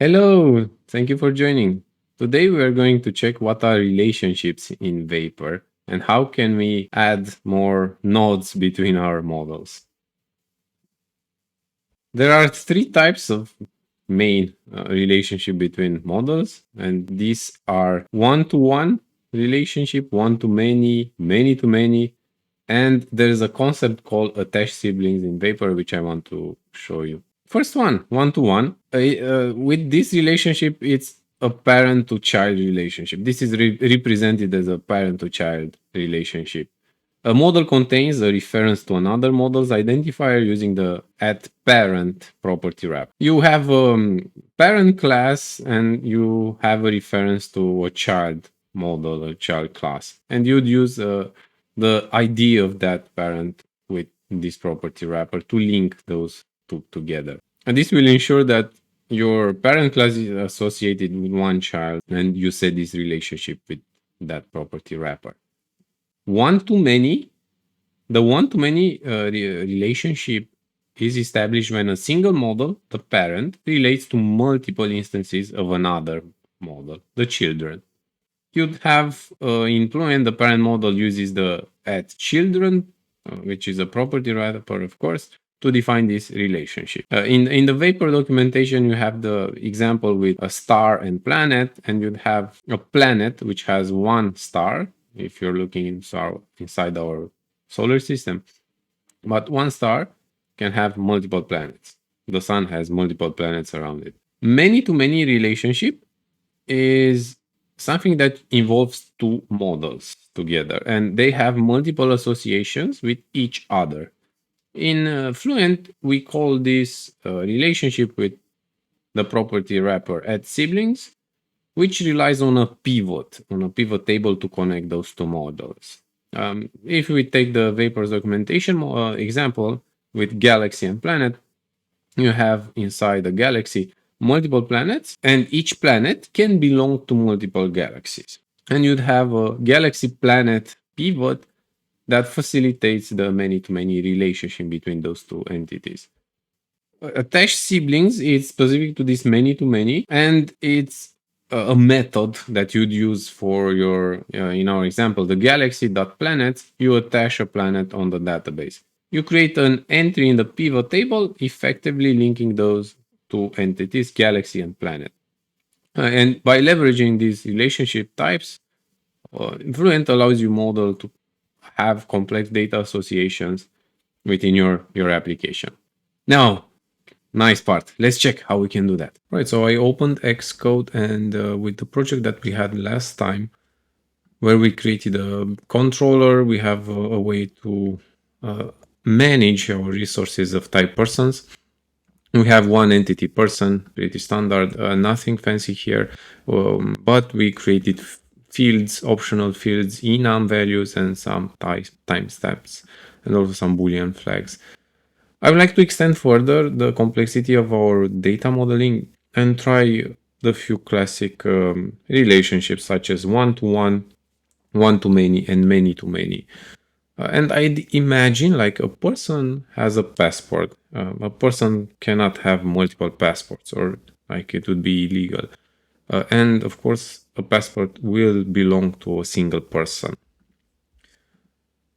Hello, thank you for joining. Today we are going to check what are relationships in Vapor and how can we add more nodes between our models. There are three types of main relationship between models, and these are one-to-one relationship, one-to-many, many-to-many, and there is a concept called attached siblings in Vapor, which I want to show you. First one-to-one. With this relationship, it's a parent to child relationship. This is represented as a parent to child relationship. A model contains a reference to another model's identifier using the @parent property wrap. You have a parent class and you have a reference to a child model, a child class, and you'd use the ID of that parent with this property wrapper to link those two together. And this will ensure that your parent class is associated with one child and you set this relationship with that property wrapper. One-to-many. The one-to-many relationship is established when a single model, the parent, relates to multiple instances of another model, the children. You'd have in Fluent, the parent model uses the @children, which is a property wrapper, of course, to define this relationship. In the Vapor documentation, you have the example with a star and planet, and you'd have a planet which has one star, if you're looking inside our solar system. But one star can have multiple planets. The sun has multiple planets around it. Many-to-many relationship is something that involves two models together, and they have multiple associations with each other. In Fluent, we call this relationship with the property wrapper @siblings, which relies on a pivot table to connect those two models. If we take the Vapors documentation example with galaxy and planet, you have inside the galaxy multiple planets, and each planet can belong to multiple galaxies. And you'd have a galaxy planet pivot that facilitates the many-to-many relationship between those two entities. Attached siblings is specific to this many-to-many, and it's a method that you'd use for your, in our example, the galaxy.planets, you attach a planet on the database. You create an entry in the pivot table, effectively linking those two entities, galaxy and planet. And by leveraging these relationship types, Fluent allows you model to have complex data associations within your application. Now, nice part. Let's check how we can do that. Right, so I opened Xcode, and with the project that we had last time, where we created a controller, we have a way to manage our resources of type persons. We have one entity person, pretty standard, nothing fancy here, but we created fields, optional fields, enum values, and some timestamps, and also some Boolean flags. I would like to extend further the complexity of our data modeling and try the few classic relationships such as one-to-one, one-to-many, and many-to-many. And I'd imagine like a person has a passport. A person cannot have multiple passports, or like it would be illegal. And of course, a passport will belong to a single person.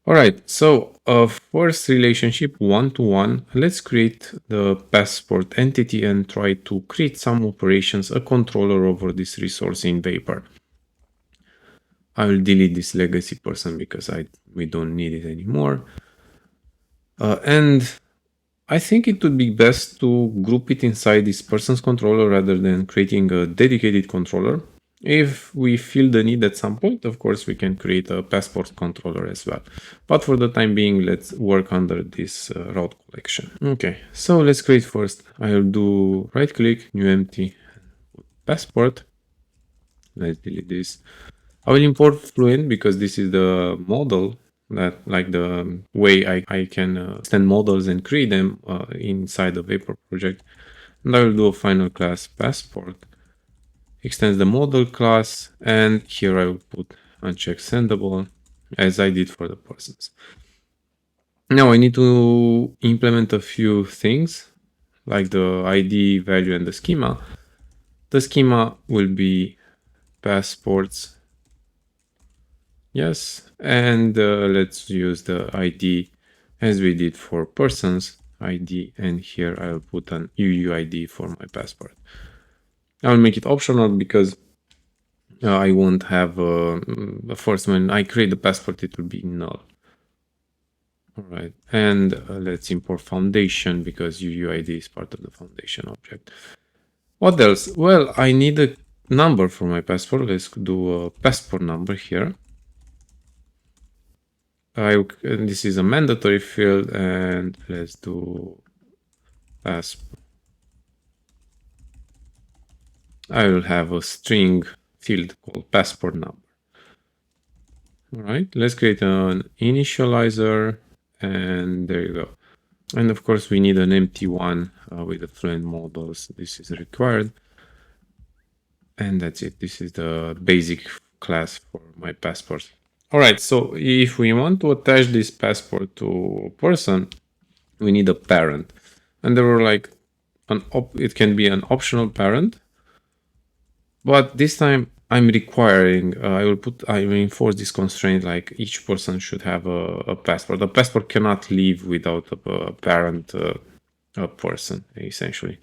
All right, so first relationship one-to-one. Let's create the passport entity and try to create some operations, a controller over this resource in Vapor. I will delete this legacy person because we don't need it anymore. And I think it would be best to group it inside this person's controller rather than creating a dedicated controller. If we feel the need at some point, of course, we can create a passport controller as well. But for the time being, let's work under this route collection. Okay, so let's create first. I'll do right click, new empty, passport. Let's delete this. I will import Fluent because this is the model that, like the way I can extend models and create them inside the Vapor project. And I will do a final class passport. Extends the model class, and here I will put uncheck sendable as I did for the persons. Now I need to implement a few things like the ID, value, and the schema. The schema will be passports. Yes, and let's use the ID as we did for persons ID, and here I'll put an UUID for my passport. I'll make it optional because I won't have first when I create the passport, it will be null. All right, and let's import foundation because UUID is part of the foundation object. What else? Well, I need a number for my passport. Let's do a passport number here. This is a mandatory field, and let's do passport. I will have a string field called passport number. All right, let's create an initializer, and there you go. And of course, we need an empty one with the Fluent models. This is required. And that's it. This is the basic class for my passport. All right, so if we want to attach this passport to a person, we need a parent. And there were like it can be an optional parent, but this time I'm requiring, I will enforce this constraint, like each person should have a passport. The passport cannot leave without a parent, a person, essentially.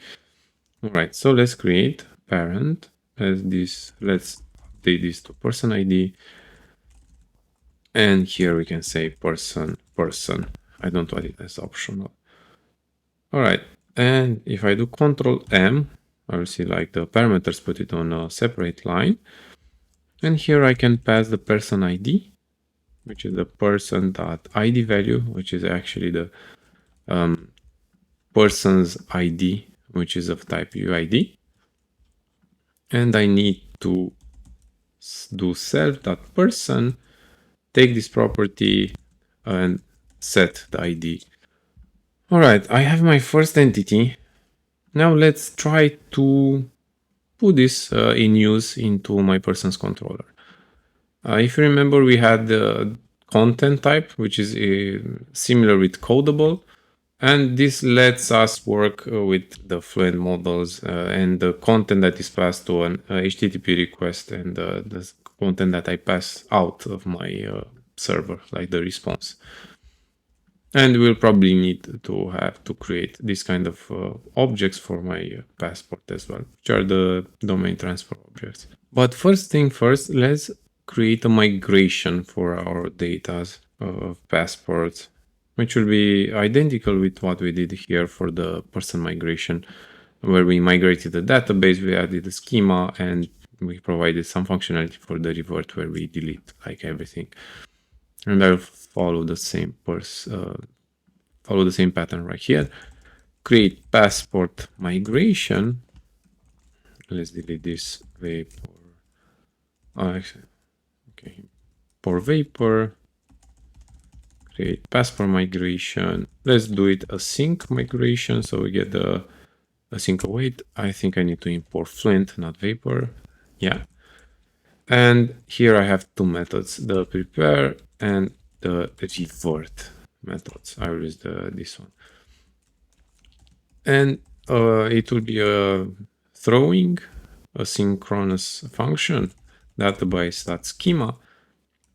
All right, so let's create parent as this. Let's update this to person ID. And here we can say person. I don't want it as optional. All right, and if I do Control M, I will see like the parameters, put it on a separate line. And here I can pass the person ID, which is the person.id value, which is actually the person's ID, which is of type UID. And I need to do self.person, take this property and set the ID. All right, I have my first entity. Now let's try to put this in use into my person's controller. If you remember, we had the content type, which is similar with codable. And this lets us work with the Fluent models and the content that is passed to an HTTP request and the content that I pass out of my server, like the response. And we'll probably need to have to create this kind of objects for my passport as well, which are the domain transfer objects. But first thing first, let's create a migration for our data of passports, which will be identical with what we did here for the person migration, where we migrated the database, we added the schema, and we provided some functionality for the revert where we delete like everything. And I'll follow the same pattern right here. Create passport migration. Let's delete this vapor. Okay, for vapor. Create passport migration. Let's do it async migration, so we get the async await. I think I need to import Fluent, not vapor. Yeah. And here I have two methods, the prepare and the revert methods. I will use this one. And it will be a throwing asynchronous function, database.schema.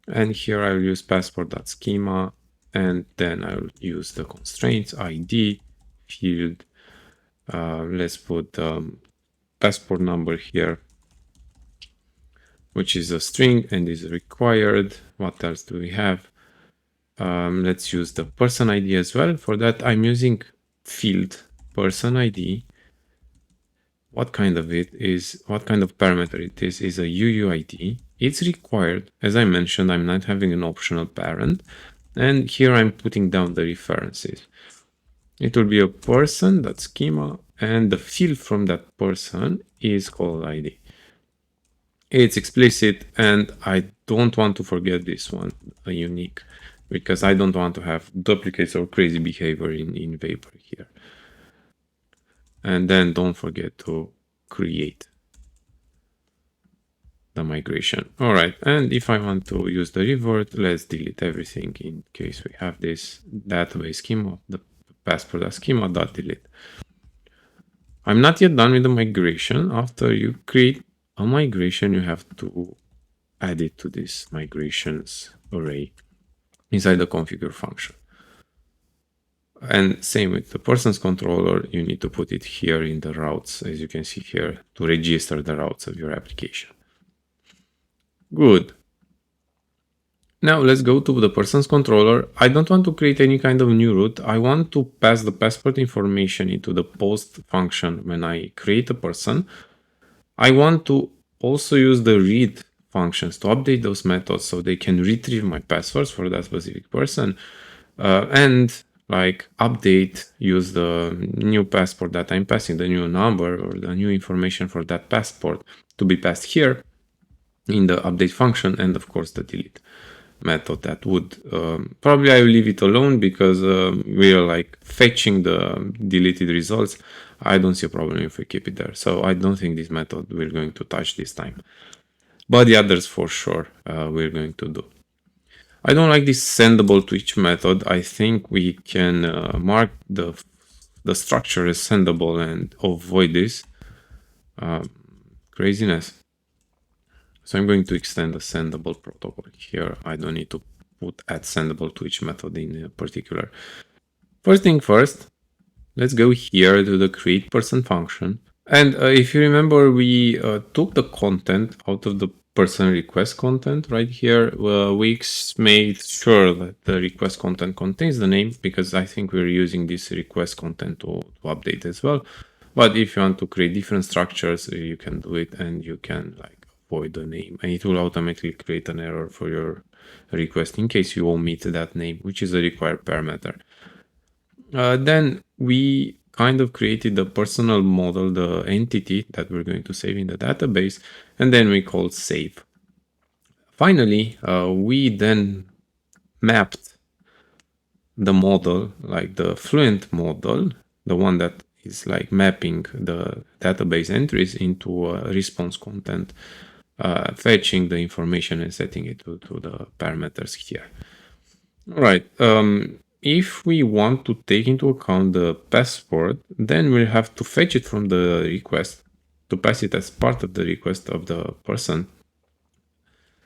And here I will use passport.schema. And then I will use the constraints ID field. Let's put passport number here, which is a string and is required. What else do we have? Let's use the person ID as well. For that, I'm using field person ID. What kind of parameter it is a UUID. It's required. As I mentioned, I'm not having an optional parent. And here I'm putting down the references. It will be a person.schema, and the field from that person is called ID. It's explicit, and I don't want to forget this one, a unique, because I don't want to have duplicates or crazy behavior in Vapor here. And then don't forget to create the migration. All right, and if I want to use the revert, let's delete everything in case we have this database schema, the passport schema.delete. I'm not yet done with the migration. After you create a migration, you have to add it to this migrations array inside the configure function. And same with the person's controller, you need to put it here in the routes, as you can see here, to register the routes of your application. Good. Now let's go to the person's controller. I don't want to create any kind of new route. I want to pass the passport information into the post function when I create a person. I want to also use the read functions to update those methods so they can retrieve my passwords for that specific person. And like update, use the new passport that I'm passing, the new number or the new information for that passport to be passed here in the update function, and of course the delete method that would probably I will leave it alone because we are like fetching the deleted results. I don't see a problem if we keep it there. So I don't think this method we're going to touch this time, but the others for sure we're going to do. I don't like this sendable to each method. I think we can mark the structure as sendable and avoid this craziness. So I'm going to extend the sendable protocol here. I don't need to put add sendable to each method in particular. First thing first, let's go here to the create person function. And if you remember, we took the content out of the person request content right here. We made sure that the request content contains the name, because I think we're using this request content to update as well. But if you want to create different structures, you can do it, and you can like avoid the name, and it will automatically create an error for your request in case you omit that name, which is a required parameter. Then we kind of created the personal model, the entity that we're going to save in the database, and then we called save. Finally, we then mapped the model, like the Fluent model, the one that is like mapping the database entries into a response content, fetching the information and setting it to the parameters here. All right. If we want to take into account the passport, then we'll have to fetch it from the request to pass it as part of the request of the person,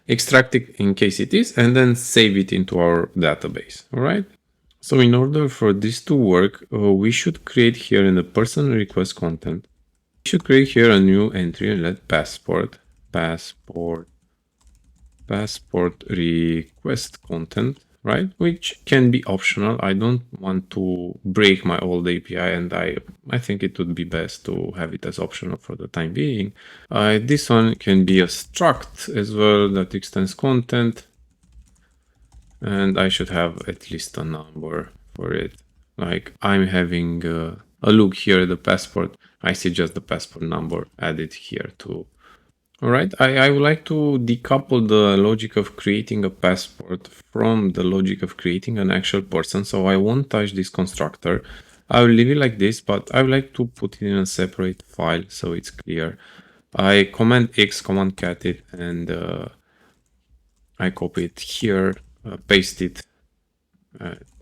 extract it in case it is, and then save it into our database. All right. So in order for this to work, we should create here in the person request content, we should create here a new entry and let passport request content, right? Which can be optional. I don't want to break my old API, and I think it would be best to have it as optional for the time being. This one can be a struct as well that extends content, and I should have at least a number for it. Like I'm having a look here at the passport. I see just the passport number added here too. All right, I would like to decouple the logic of creating a passport from the logic of creating an actual person. So I won't touch this constructor. I will leave it like this, but I would like to put it in a separate file so it's clear. I command X, command cat it, and I copy it here, paste it,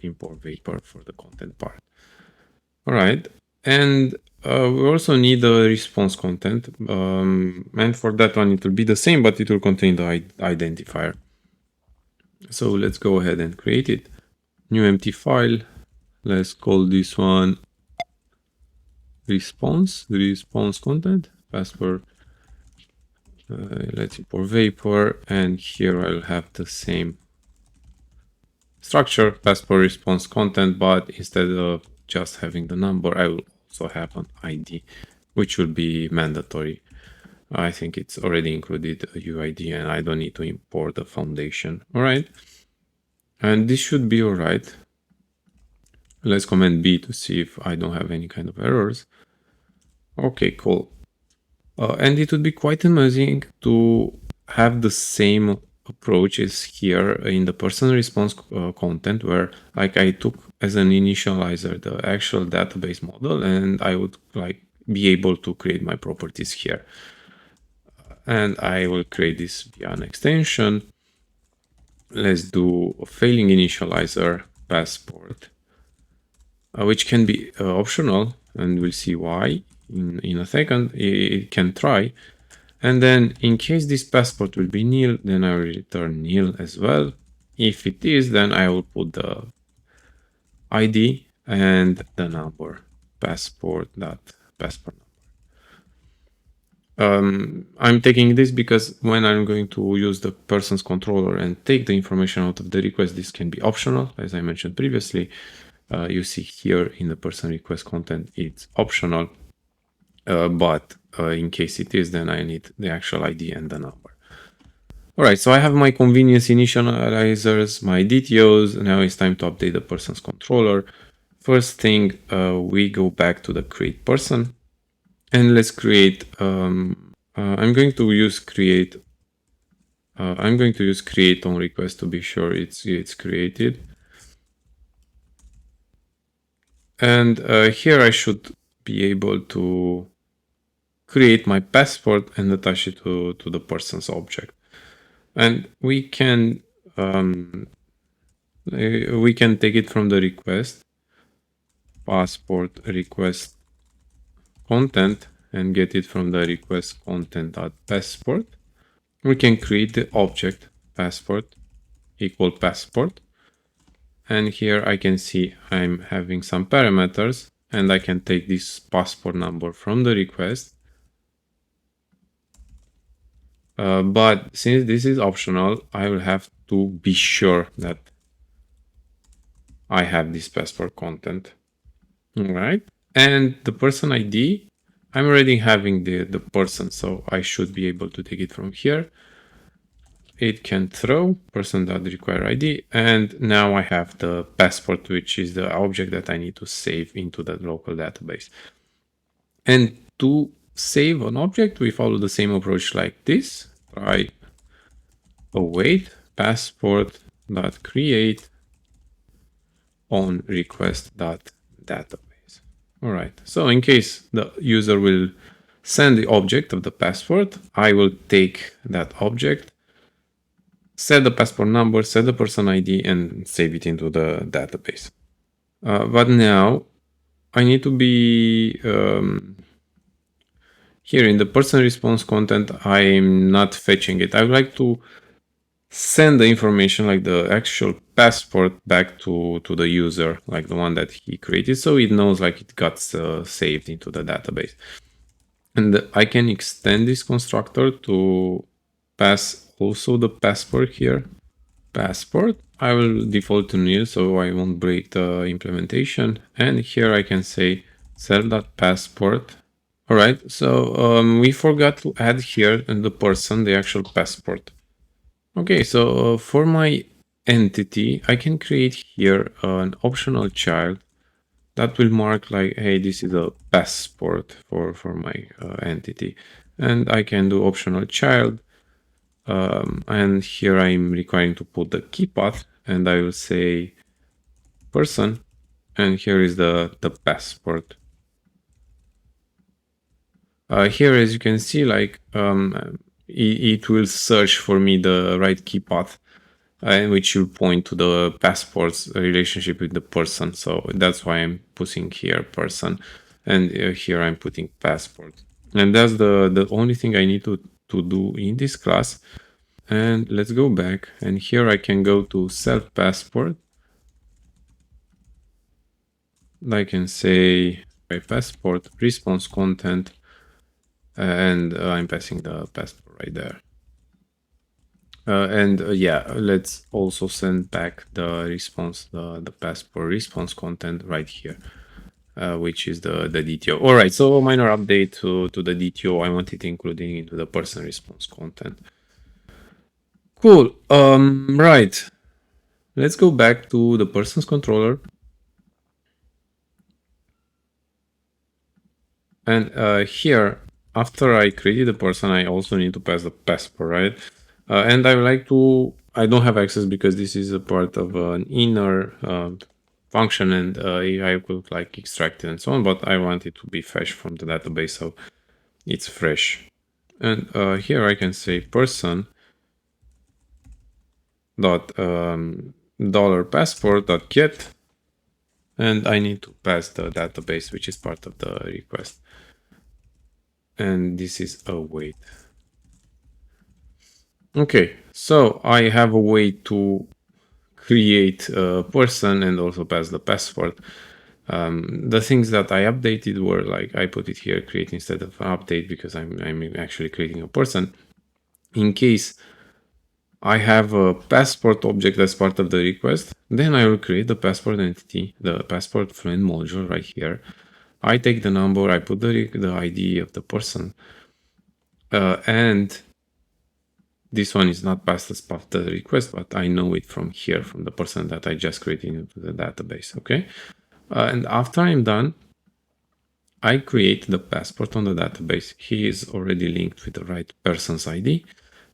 import vapor for the content part. All right, and we also need a response content, and for that one it will be the same, but it will contain the identifier. So let's go ahead and create it. New empty file. Let's call this one response content, passport. Let's import vapor, and here I'll have the same structure, passport response content, but instead of just having the number, I will also have an ID, which will be mandatory. I think it's already included a UID, and I don't need to import the foundation. All right. And this should be all right. Let's command B to see if I don't have any kind of errors. Okay, cool. And it would be quite amazing to have the same approach is here in the person response content, where like I took as an initializer the actual database model, and I would like be able to create my properties here. And I will create this via an extension. Let's do a failing initializer passport, which can be optional, and we'll see why. in a second. It can try. And then in case this passport will be nil, then I will return nil as well. If it is, then I will put the ID and the number, passport. I'm taking this because when I'm going to use the person's controller and take the information out of the request, this can be optional, as I mentioned previously. You see here in the person request content, it's optional, but in case it is, then I need the actual ID and the number. All right, so I have my convenience initializers, my DTOs. Now it's time to update the person's controller. First thing, we go back to the create person, and let's create. I'm going to use create. I'm going to use create on request to be sure it's created. And here I should be able to create my passport and attach it to the person's object. And we can take it from the request, passport request content, and get it from the request content.passport. We can create the object passport equal passport. And here I can see I'm having some parameters, and I can take this passport number from the request. But since this is optional, I will have to be sure that I have this passport content. All right. And the person ID, I'm already having the person, so I should be able to take it from here. It can throw person.require ID, and now I have the passport, which is the object that I need to save into the local database. And to save an object, we follow the same approach like this. Try await passport.create on request.database. All right. So in case the user will send the object of the passport, I will take that object, set the passport number, set the person ID, and save it into the database. But now I need to be here in the person response content. I'm not fetching it. I would like to send the information like the actual passport back to the user, like the one that he created, so it knows like it got saved into the database. And I can extend this constructor to pass also the passport here. Passport, I will default to nil, so I won't break the implementation. And here I can say self.passport. All right, so we forgot to add here in the person the actual passport. Okay, so for my entity, I can create here an optional child that will mark like, hey, this is a passport for my entity. And I can do optional child. And here I'm requiring to put the key path, and I will say person, and here is the passport. Here, as you can see, like it will search for me the right key path, which will point to the passport's relationship with the person. So that's why I'm putting here person, and here I'm putting passport. And that's the only thing I need to do in this class. And let's go back, and here I can go to self passport. I can say my passport response content, and I'm passing the passport right there. Yeah, let's also send back the response, the passport response content right here, which is the DTO. All right, so minor update to the DTO. I wanted including into the person response content. Cool. Right. Let's go back to the person's controller. And here, after I created the person, I also need to pass the passport, right? And I would like to, I don't have access because this is a part of an inner function, and I could like extract it and so on, but I want it to be fetched from the database, so it's fresh. And here I can say person dot dollar passport dot get, and I need to pass the database, which is part of the request. and this is await. Okay, so I have a way to create a person and also pass the password. The things that I updated were like I put it here, create instead of update, because I'm actually creating a person. In case I have a passport object as part of the request, then I will create the passport entity, the passport Fluent module right here. I take the number, I put the ID of the person, and this one is not passed as part of the request, but I know it from here, from the person that I just created into the database, okay? And after I'm done, I create the passport on the database. He is already linked with the right person's ID.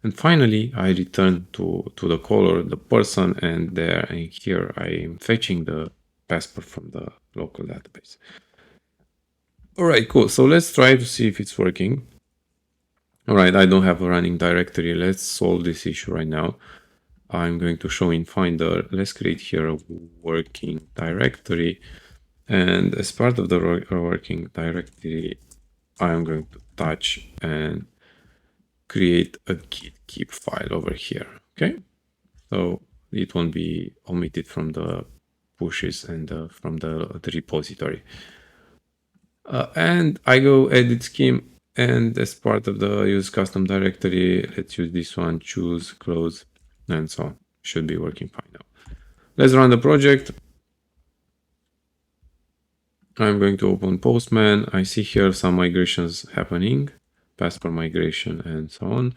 And finally, I return to the caller, the person, and there and here I am fetching the passport from the local database. All right, cool. So let's try to see if it's working. All right, I don't have a running directory. Let's solve this issue right now. I'm going to show in Finder. Let's create here a working directory. And as part of the working directory, I'm going to touch and create a git keep file over here. Okay, so it won't be omitted from the pushes and from the repository. And I go edit scheme, and as part of the use custom directory, let's use this one, choose, close, and so on. Should be working fine now. Let's run the project. I'm going to open Postman. I see here some migrations happening, passport migration and so on.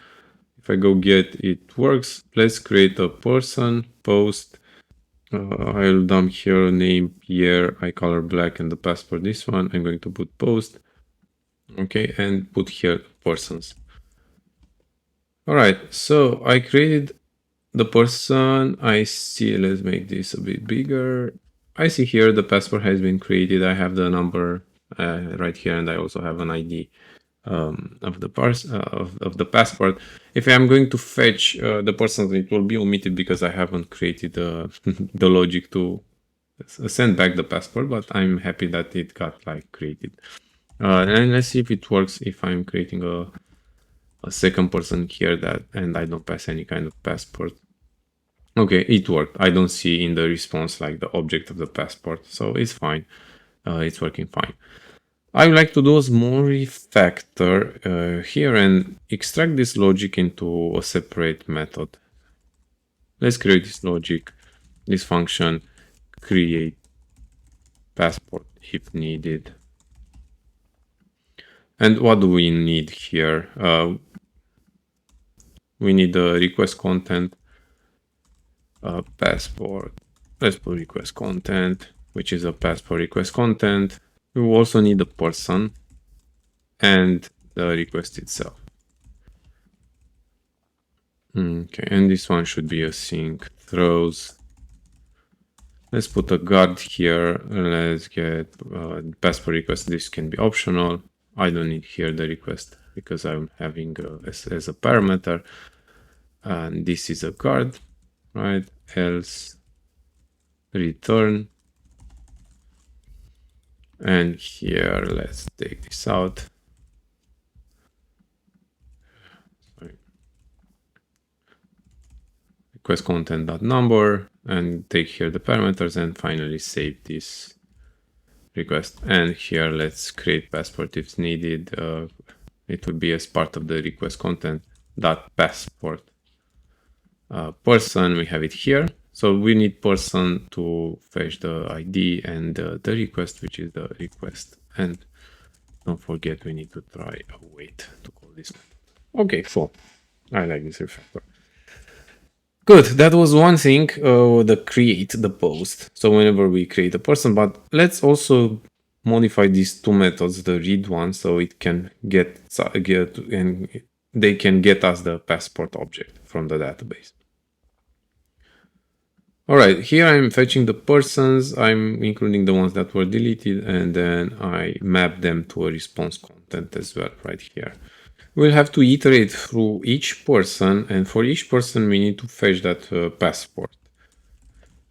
If I go get, it works. Let's create a person, post. I'll dump here name Pierre, I color black, and the passport this one. I'm going to put post. Okay, and put here persons. All right, so I created the person. I see, let's make this a bit bigger. I see here the passport has been created. I have the number right here, and I also have an ID of the passport. If I'm going to fetch the person, it will be omitted because I haven't created the logic to send back the passport, but I'm happy that it got like created. And let's see if it works if I'm creating a second person here and I don't pass any kind of passport. Okay, it worked. I don't see in the response like the object of the passport, so it's fine. It's working fine. I would like to do a small refactor here and extract this logic into a separate method. Let's create this logic, this function, create passport if needed. And what do we need here? We need the request content, passport. Let's put request content, which is a passport request content. We will also need the person and the request itself. Okay, and this one should be async throws. Let's put a guard here. Let's get passport request. This can be optional. I don't need here the request because I'm having as a parameter. And this is a guard, right? Else return. And here, let's take this out. Sorry. Request content.number and take here the parameters and finally save this request. And here, let's create passport if needed. It would be as part of the request content dot passport person. We have it here. So we need person to fetch the ID and the request, which is the request. And don't forget, we need to try await to call this one. Okay, cool. I like this refactor. Good. That was one thing, the create, the post. So whenever we create a person, but let's also modify these two methods, the read one, so it can get and they can get us the passport object from the database. All right, here I'm fetching the persons. I'm including the ones that were deleted, and then I map them to a response content as well right here. We'll have to iterate through each person, and for each person, we need to fetch that passport.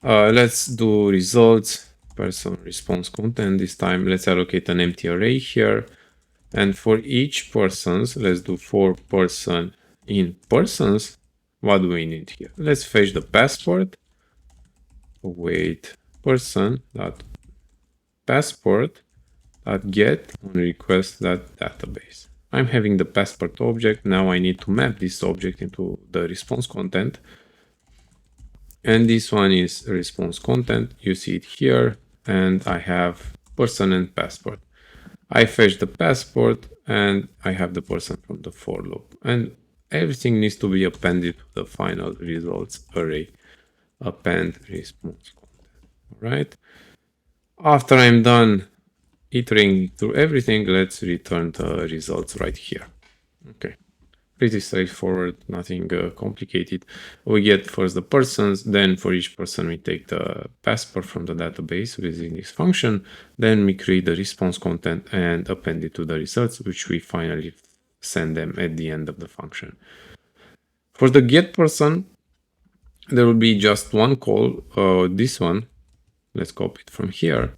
Let's do results, person response content this time. Let's allocate an empty array here, And for each persons, let's do for person in persons. What do we need here? Let's fetch the passport. Wait, person dot passport dot get on request dot database. I'm having the passport object. Now I need to map this object into the response content. And this one is response content. You see it here. And I have person and passport. I fetch the passport and I have the person from the for loop. And everything needs to be appended to the final results array. Append response content. All right. After I'm done iterating through everything, let's return the results right here. Okay. Pretty straightforward, nothing complicated. We get first the persons, then for each person we take the passport from the database within this function, then we create the response content and append it to the results, which we finally send them at the end of the function. For the get person, there will be just one call, this one. Let's copy it from here.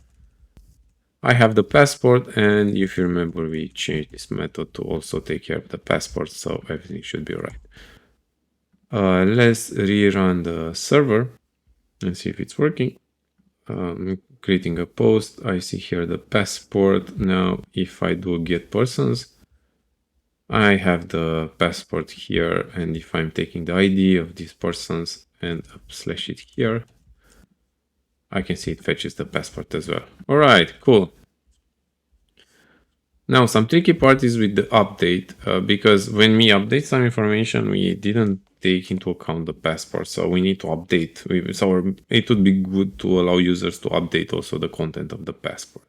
I have the passport, and if you remember, we changed this method to also take care of the passport, so everything should be right. Let's rerun the server and see if it's working. Creating a post, I see here the passport. Now, if I do get persons, I have the passport here, and if I'm taking the ID of these persons and slash it here, I can see it fetches the passport as well. All right, cool. Now, some tricky part is with the update, because when we update some information, we didn't take into account the passport. So we need to update. So it would be good to allow users to update also the content of the passport.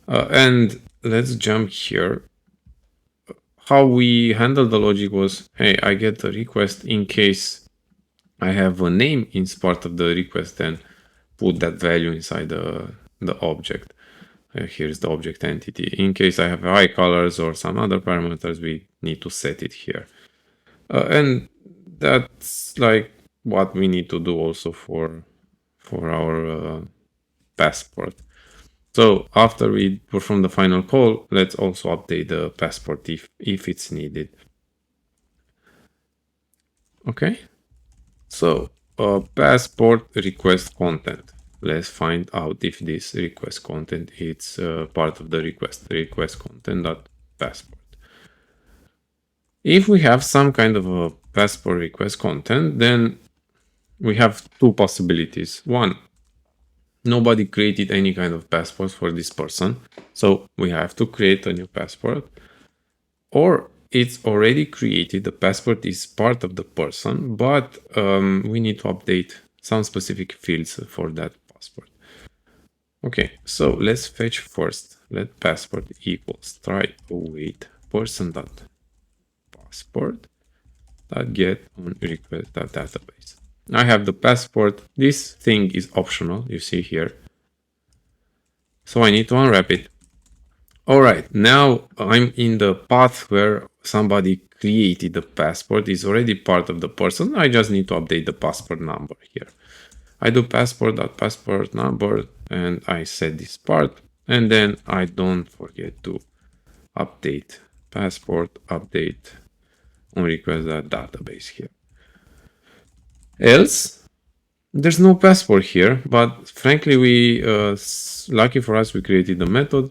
And let's jump here. How we handle the logic was, hey, I get a request in case I have a name in part of the request, then put that value inside the object. Here's the object entity. In case I have eye colors or some other parameters, we need to set it here. And that's like what we need to do also for our passport. So after we perform the final call, let's also update the passport if it's needed. Okay. So passport request content. Let's find out if this request content is part of the request content.passport. If we have some kind of a passport request content, then we have two possibilities. One, nobody created any kind of passport for this person, so we have to create a new passport. Or it's already created, the passport is part of the person, but we need to update some specific fields for that passport. Okay, so let's fetch first. Let passport equals try await person dot passport dot get on request dot database. I have the passport. This thing is optional, you see here. So I need to unwrap it. All right, now I'm in the path where somebody created the passport. It's already part of the person. I just need to update the passport number here. I do passport.passport number and I set this part, and then I don't forget to update passport update on request database here. Else, there's no passport here, but frankly, we lucky for us, we created the method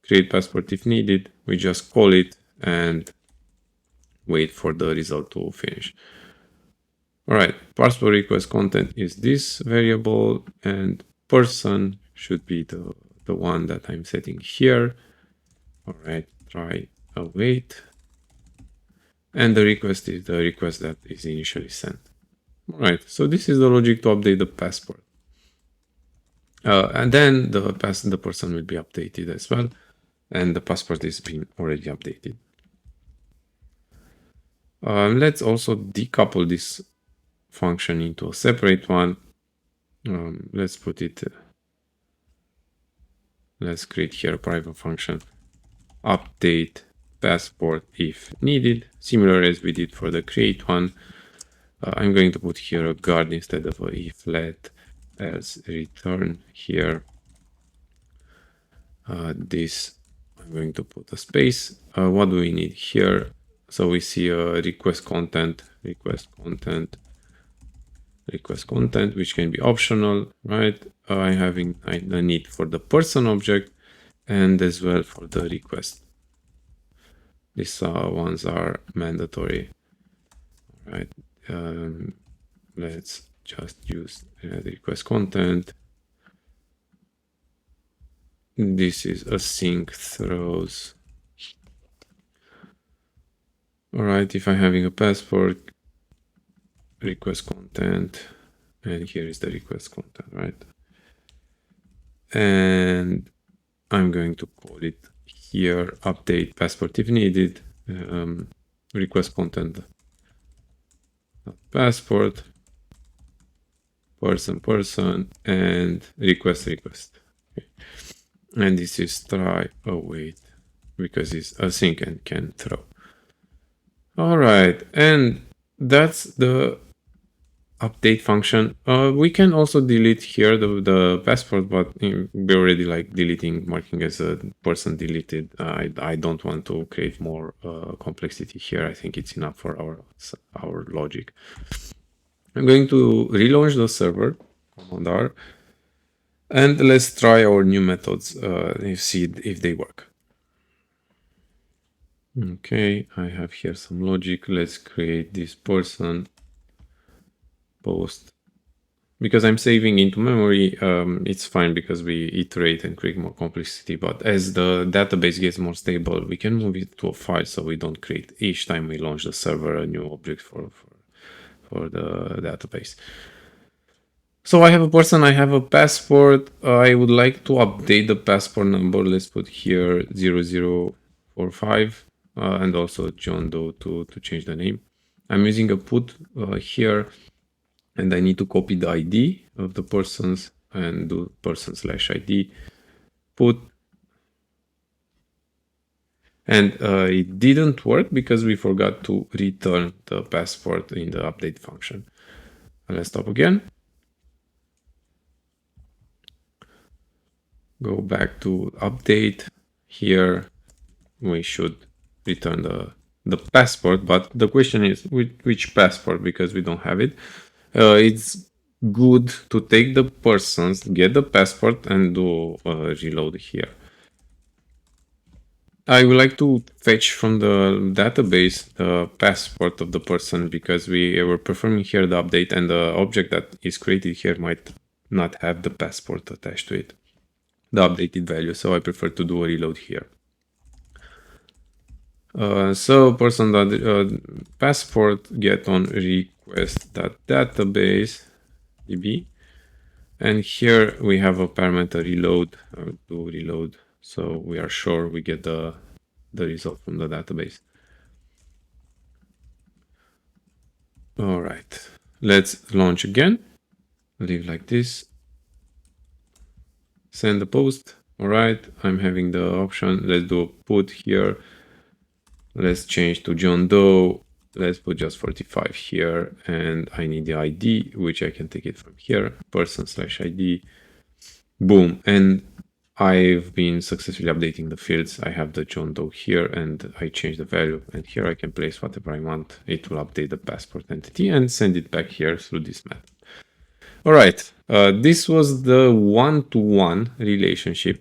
create passport if needed. We just call it and wait for the result to finish. All right, passport request content is this variable, and person should be the one that I'm setting here. All right, try await. And the request is the request that is initially sent. All right, so this is the logic to update the passport. And then the person will be updated as well. And the passport is being already updated. Let's also decouple this function into a separate one. Let's put it, let's create here a private function, update passport if needed, similar as we did for the create one. I'm going to put here a guard instead of a if let else return here this I'm going to put a space. What do we need here? So we see a request content, which can be optional, right? I'm having a need for the person object and as well for the request. These ones are mandatory, right? Let's just use the request content. This is async throws. All right, if I'm having a passport, request content, and here is the request content, right? And I'm going to call it here update passport if needed, request content passport, person, and request. Okay. And this is try await because it's async and can throw. All right, and that's the update function. We can also delete here the passport, but we're already like deleting, marking as a person deleted. I don't want to create more complexity here. I think it's enough for our logic. I'm going to relaunch the server, Command R, and let's try our new methods and see if they work. Okay, I have here some logic. Let's create this person post. Because I'm saving into memory, it's fine because we iterate and create more complexity. But as the database gets more stable, we can move it to a file so we don't create each time we launch the server a new object for the database. So I have a person, I have a passport. I would like to update the passport number. Let's put here 0045 and also John Doe to change the name. I'm using a put here, and I need to copy the ID of the persons and do person/ID put. And it didn't work because we forgot to return the passport in the update function. Let's stop again. Go back to update. Here we should return the passport, but the question is which passport, because we don't have it. It's good to take the persons, get the passport, and do reload here. I would like to fetch from the database the passport of the person because we were performing here the update, and the object that is created here might not have the passport attached to it, the updated value. So I prefer to do a reload here. So person passport get on request database db, and here we have a parameter reload. Do reload so we are sure we get the result from the database. All right, let's launch again. Leave like this. Send the post. All right, I'm having the option. Let's do a put here. Let's change to John Doe. Let's put just 45 here, and I need the ID, which I can take it from here, person/ID. Boom, and I've been successfully updating the fields. I have the John Doe here, and I change the value, and here I can place whatever I want. It will update the passport entity and send it back here through this method. All right, this was the one-to-one relationship.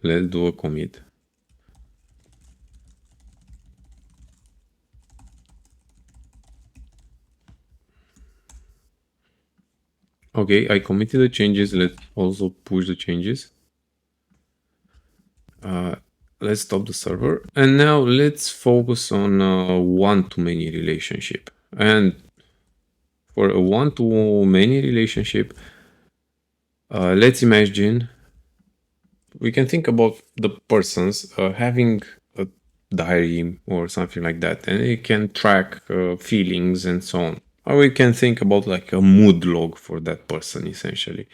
Let's do a commit. Okay, I committed the changes. Let's also push the changes. Let's stop the server. And now let's focus on a one-to-many relationship. And for a one-to-many relationship, let's imagine we can think about the persons having a diary or something like that, and it can track feelings and so on. Or we can think about like a mood log for that person, essentially.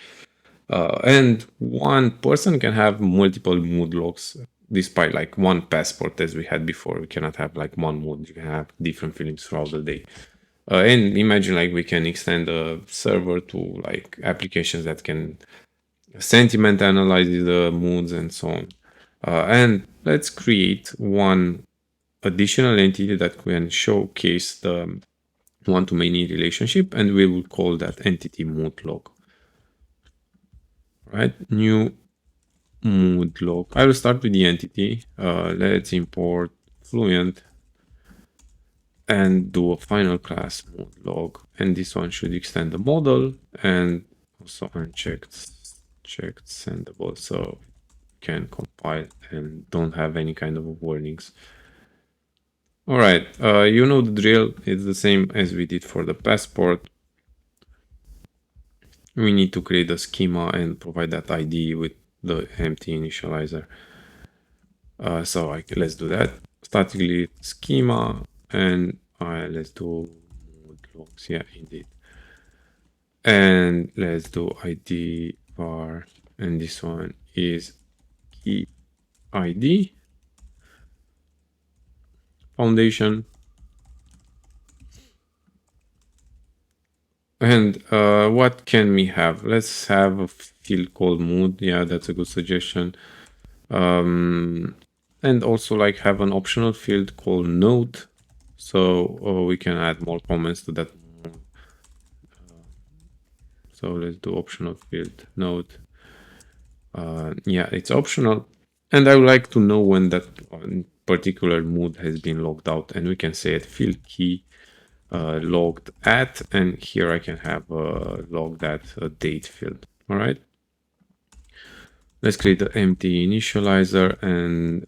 And one person can have multiple mood logs despite like one passport as we had before. We cannot have like one mood. You can have different feelings throughout the day. And imagine like we can extend the server to like applications that can sentiment analyze the moods and so on. And let's create one additional entity that can showcase the one-to-many relationship, and we will call that entity mood log. Right, new mood log. I will start with the entity. Let's import Fluent and do a final class mood log. And this one should extend the model and also unchecked, checked sendable. So can compile and don't have any kind of warnings. All right, you know the drill. It's the same as we did for the passport. We need to create a schema and provide that ID with the empty initializer. So let's do that. Statically schema and let's do mood logs. Yeah, indeed. And let's do ID var, and this one is key ID foundation. And what can we have? Let's have a field called mood. Yeah, that's a good suggestion. And also like have an optional field called note. So we can add more comments to that. So let's do optional field note. Yeah, it's optional. And I would like to know when that particular mood has been logged out. And we can say it field key logged at, and here I can have logged at date field. All right. Let's create the empty initializer and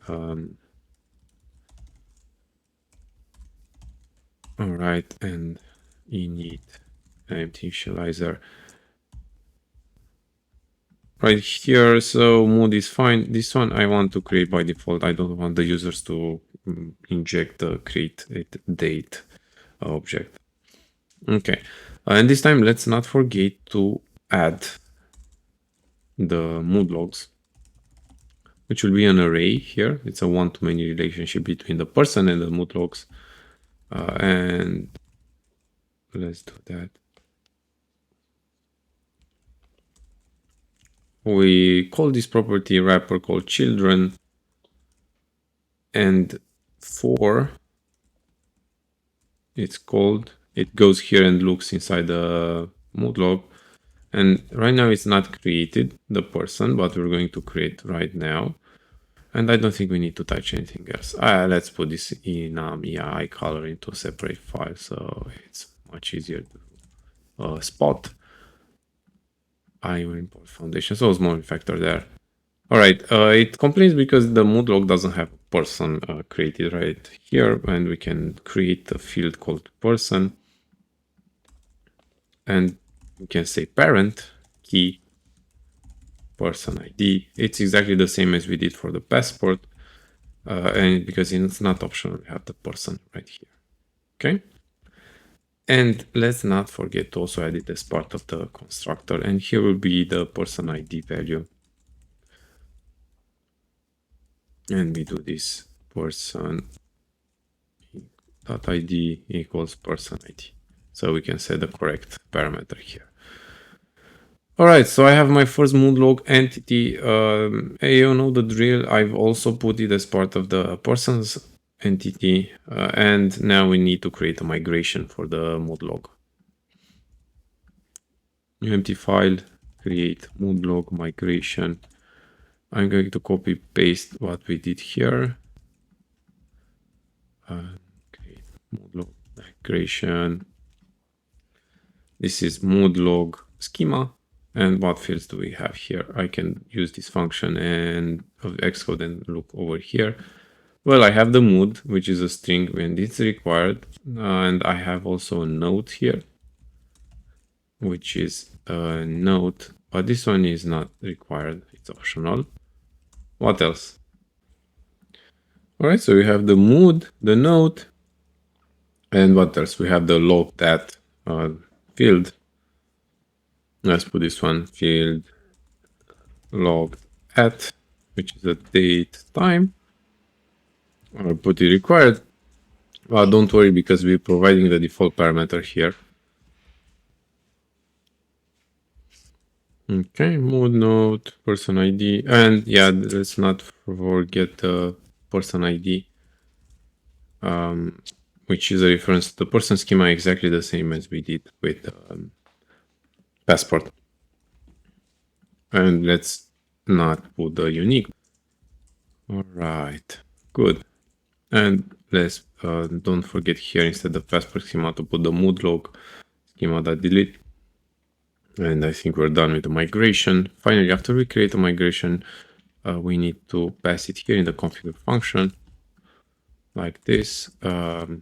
all right, and init empty initializer right here. So mood is fine. This one I want to create by default. I don't want the users to inject the create date object. Okay, and this time let's not forget to add the mood logs, which will be an array here. It's a one-to-many relationship between the person and the mood logs. And let's do that. We call this property wrapper called children, and for it's called, it goes here and looks inside the mood log. And right now it's not created, the person, but we're going to create right now. And I don't think we need to touch anything else. Let's put this in EI color into a separate file, so it's much easier to spot. I will import foundation, so small factor there. All right, it complains because the mood log doesn't have person created right here, and we can create a field called person, and we can say parent key person ID. It's exactly the same as we did for the passport, and because it's not optional, we have the person right here. Okay. And let's not forget to also add it as part of the constructor. And here will be the person ID value. And we do this person dot ID equals person ID. So we can set the correct parameter here. All right, so I have my first mood log entity. You know the drill. I've also put it as part of the person's entity. And now we need to create a migration for the mood log. New empty file, create mood log migration. I'm going to copy paste what we did here. Create mood log migration. This is mood log schema. And what fields do we have here? I can use this function and of Xcode and look over here. Well, I have the mood, which is a string when it's required. And I have also a note here, which is a note, but this one is not required. It's optional. What else? All right, so we have the mood, the note, and what else? We have the log that field. Let's put this one, field logged at, which is a date time. I'll put it required. Well, don't worry, because we're providing the default parameter here. Okay, mood node, person ID, and yeah, let's not forget the person ID, which is a reference to the person schema, exactly the same as we did with passport. And let's not put the unique. All right, good. And let's don't forget here, instead of passport schema, to put the mood log schema.delete. And I think we're done with the migration. Finally, after we create a migration, we need to pass it here in the configure function like this. All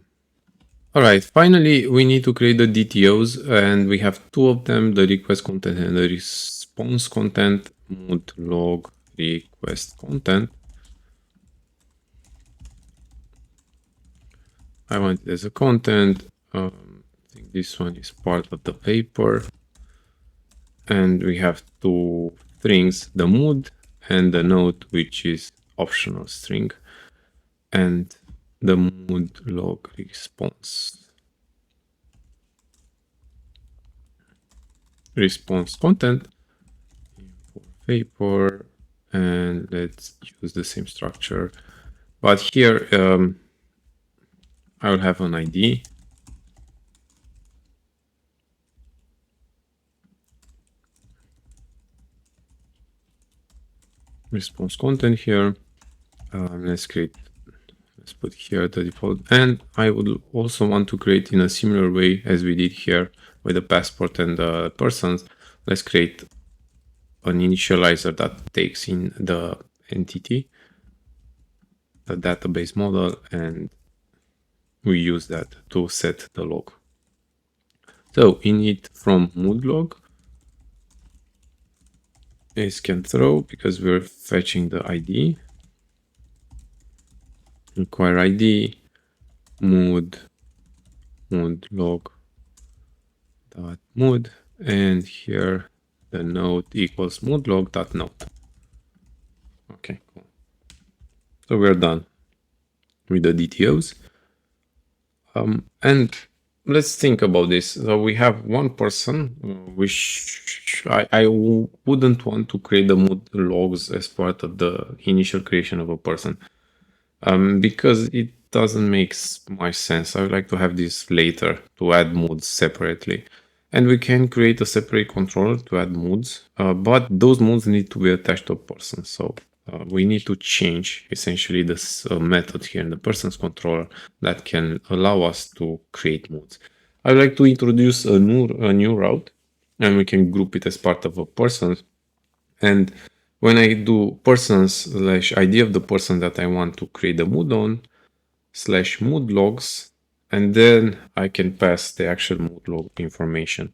right, finally, we need to create the DTOs, and we have two of them, the request content and the response content. Mood log request content. I want it as a content. I think this one is part of the paper. And we have two strings, the mood and the node, which is optional string, and the mood log response content for paper, and let's use the same structure. But here I will have an ID. Response content here. Let's put here the default. And I would also want to create in a similar way as we did here with the passport and the persons. Let's create an initializer that takes in the entity, the database model, and we use that to set the log. So init from mood log is can throw, because we're fetching the ID. Require ID mood log dot mood, and here the node equals mood log dot node. Okay, cool. So we're done with the DTOs. And let's think about this. So we have one person, which I wouldn't want to create the mood logs as part of the initial creation of a person, because it doesn't make much sense. I would like to have this later to add moods separately. And we can create a separate controller to add moods, but those moods need to be attached to a person. So we need to change essentially this method here in the person's controller that can allow us to create moods. I would like to introduce a new route, and we can group it as part of a person. And when I do person/ID of the person that I want to create the mood on /mood logs, and then I can pass the actual mood log information.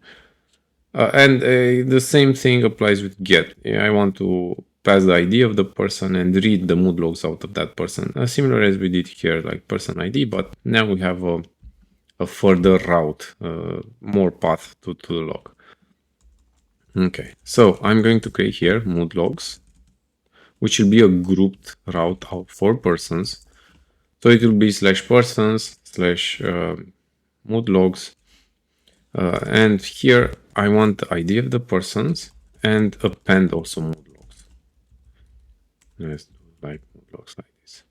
And the same thing applies with get. I want to pass the ID of the person and read the mood logs out of that person. Similar as we did here, like person ID, but now we have a further route, more path to the log. Okay, so I'm going to create here mood logs, which will be a grouped route of 4 persons. So it will be /persons /mood logs. And here I want the ID of the persons and append also mood logs. Let's do like mood logs like this.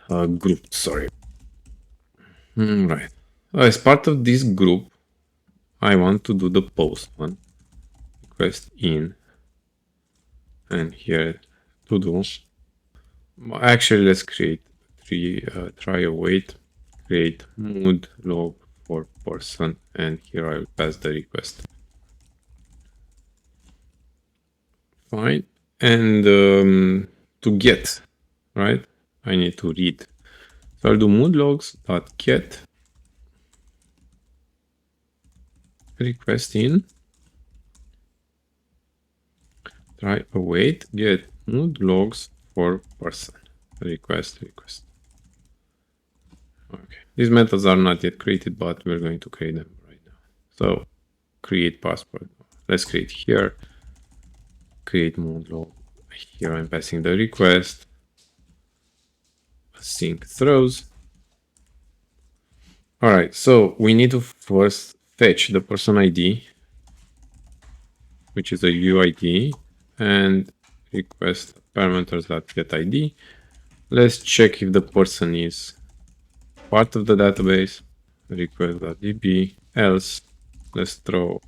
Grouped, sorry. Right. As part of this group, I want to do the post one. Request in. And here to do. Actually, let's create try await, create mood log for person, and here I will pass the request. Fine. And to get, right, I need to read. So I'll do mood logs dot get request in, try await, get mood logs for person, request. Okay, these methods are not yet created, but we're going to create them right now. So create passport. Let's create here, create mood log. Here I'm passing the request, sync throws. All right, so we need to first fetch the person ID which is a UID, and request parameters.getID. Let's check if the person is part of the database. Request.db, else let's throw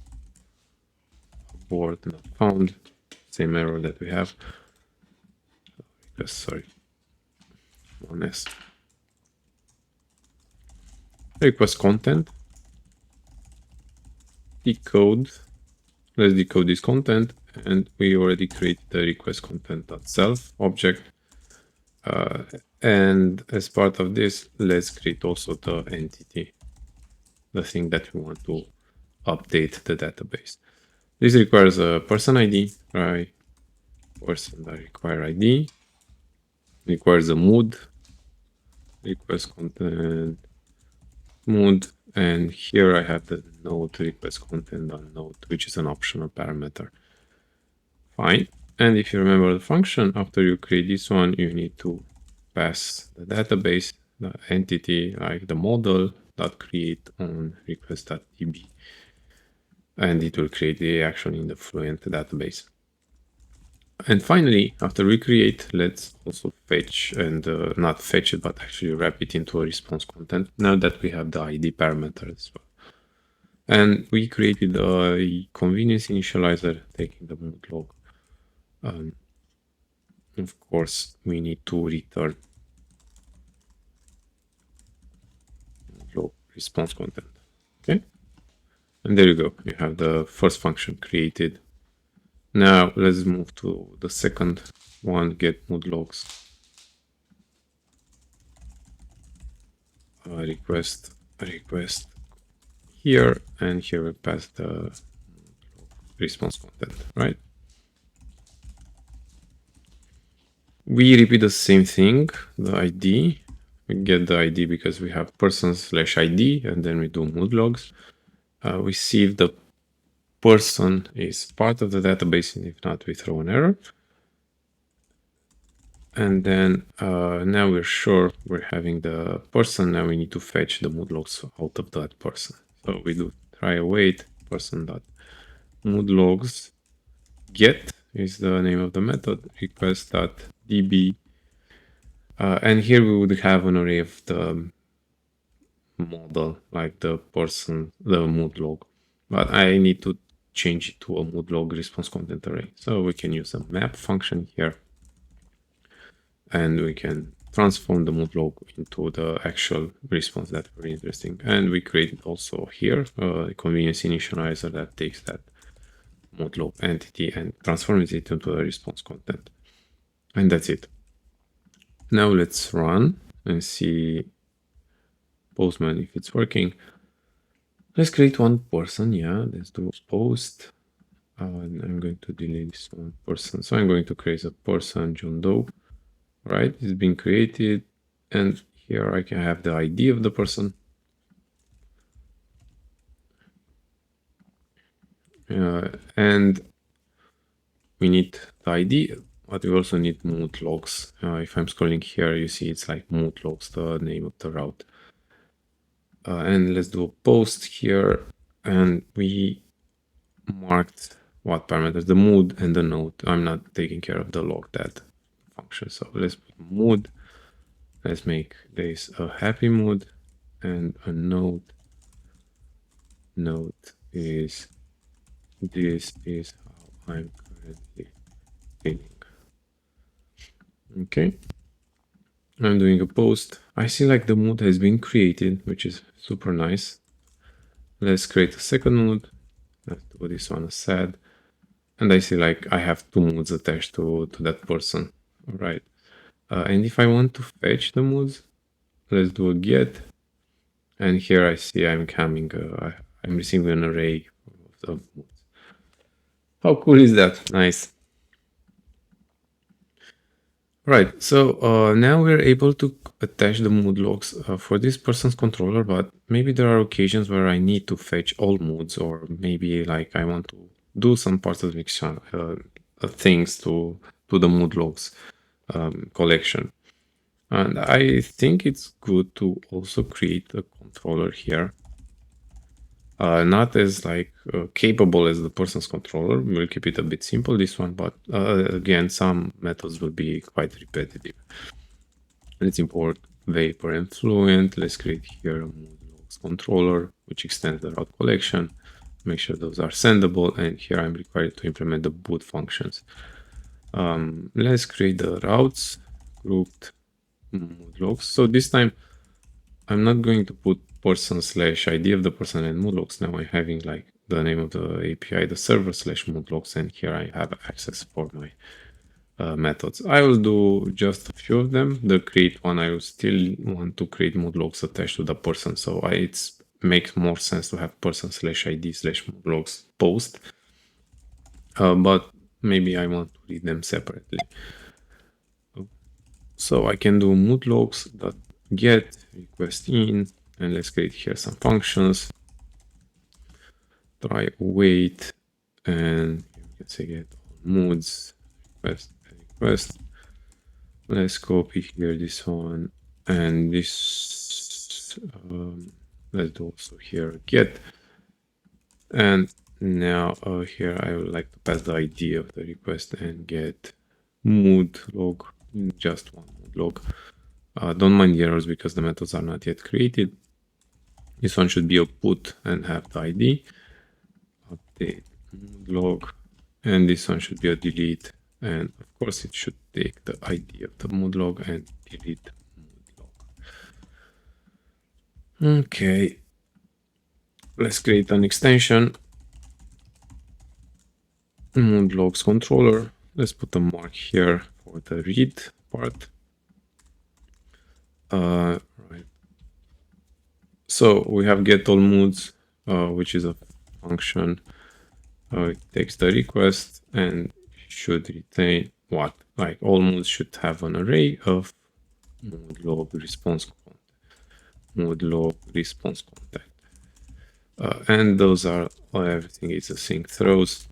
abort not found. Same error that we have. Sorry. One S. Request content. Decode. Let's decode this content, and we already created the request content.self object. And as part of this, let's create also the entity, the thing that we want to update the database. This requires a person ID, right? Person that require ID, requires a mood, request content mood, and here I have the node request content on node, which is an optional parameter. Fine. And if you remember the function, after you create this one, you need to pass the database, the entity, like the model that create on request.db, and it will create the action in the Fluent database. And finally, after we create, let's also fetch and not fetch it, but actually wrap it into a response content now that we have the ID parameter as well. And we created a convenience initializer taking the mood log. Of course, we need to return log response content. Okay. And there you go. You have the first function created. Now let's move to the second one, get mood logs. Request here, and here we pass the response content, right? We repeat the same thing, the ID. We get the ID because we have person/ID, and then we do mood logs. We see if the person is part of the database, and if not, we throw an error. And then now we're sure we're having the person. Now we need to fetch the mood logs out of that person. So we do try await person.mood logs get is the name of the method, request.db. And here we would have an array of the model, like the person, the mood log. But I need to change it to a mood log response content array. So we can use a map function here, and we can transform the mood log into the actual response that we're interested in. And we created also here a convenience initializer that takes that mood log entity and transforms it into a response content. And that's it. Now let's run and see Postman if it's working. Let's create one person. Yeah, let's do post. And I'm going to delete this one person. So I'm going to create a person, John Doe. Right, it's been created, and here I can have the ID of the person. And we need the ID, but we also need mood logs. If I'm scrolling here, you see it's like mood logs, the name of the route. And let's do a post here, and we marked what parameters, the mood and the node. I'm not taking care of the log that function. So let's put mood. Let's make this a happy mood, and a node. Node is this is how I'm currently feeling. Okay. I'm doing a post. I see like the mood has been created, which is super nice. Let's create a second mood. Let's do this one as sad. And I see like I have two moods attached to that person. All right. And if I want to fetch the moods, let's do a get. And here I see I'm coming, I'm receiving an array of moods. How cool is that? Nice. Right, so now we're able to attach the mood logs for this person's controller, but maybe there are occasions where I need to fetch all moods, or maybe like I want to do some parts of the mixture, things to the mood logs collection. And I think it's good to also create a controller here not as like capable as the person's controller. We'll keep it a bit simple, this one, but again, some methods will be quite repetitive. Let's import Vapor and Fluent. Let's create here a mood logs controller, which extends the route collection. Make sure those are sendable. And here I'm required to implement the boot functions. Let's create the routes grouped mood logs. So this time I'm not going to put person/ID of the person and mood logs. Now I'm having like the name of the API, the server/mood logs, and here I have access for my methods. I will do just a few of them. The create one, I will still want to create mood logs attached to the person. So it makes more sense to have person/ID/mood logs post. But maybe I want to read them separately. So I can do mood logs get request in, and let's create here some functions. Try await, and you can say get all moods request. Let's copy here this one and this. Let's do also here get. And now here I would like to pass the ID of the request and get mood log, just one mood log. Don't mind the errors because the methods are not yet created. This one should be a put and have the ID. Update mood log, and this one should be a delete. And of course, it should take the ID of the mood log and delete mood log. Okay, let's create an extension. Mood logs controller. Let's put a mark here for the read part. Right. So we have get all moods, which is a function. It takes the request and should retain what? Like all moods should have an array of mood log response content. Mood log response content. And those are everything is async throws.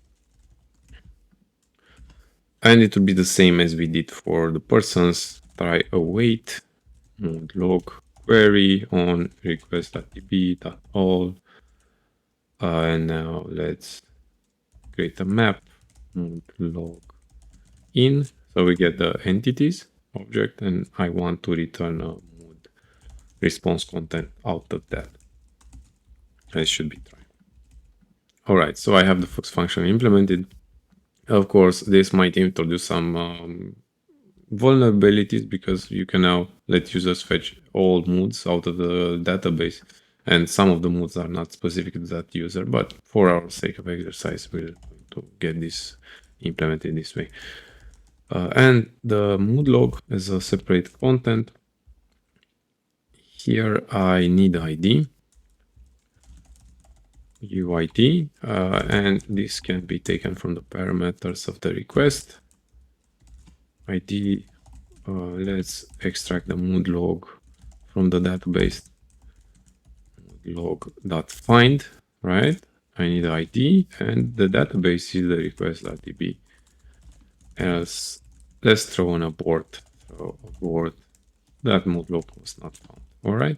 And it will be the same as we did for the persons. Try await mood log query on request.db.all. And now let's create a map mood log in. So we get the entities object, and I want to return a mood response content out of that. It should be tried. All right, so I have the Fox function implemented. Of course, this might introduce some vulnerabilities because you can now let users fetch all moods out of the database, and some of the moods are not specific to that user, but for our sake of exercise, we'll to get this implemented this way. And the mood log is a separate content. Here I need ID, UID, and this can be taken from the parameters of the request. ID, let's extract the mood log from the database. Log.find, right? I need ID, and the database is the request.db. Else, let's throw an abort. So abort, that mood log was not found. All right.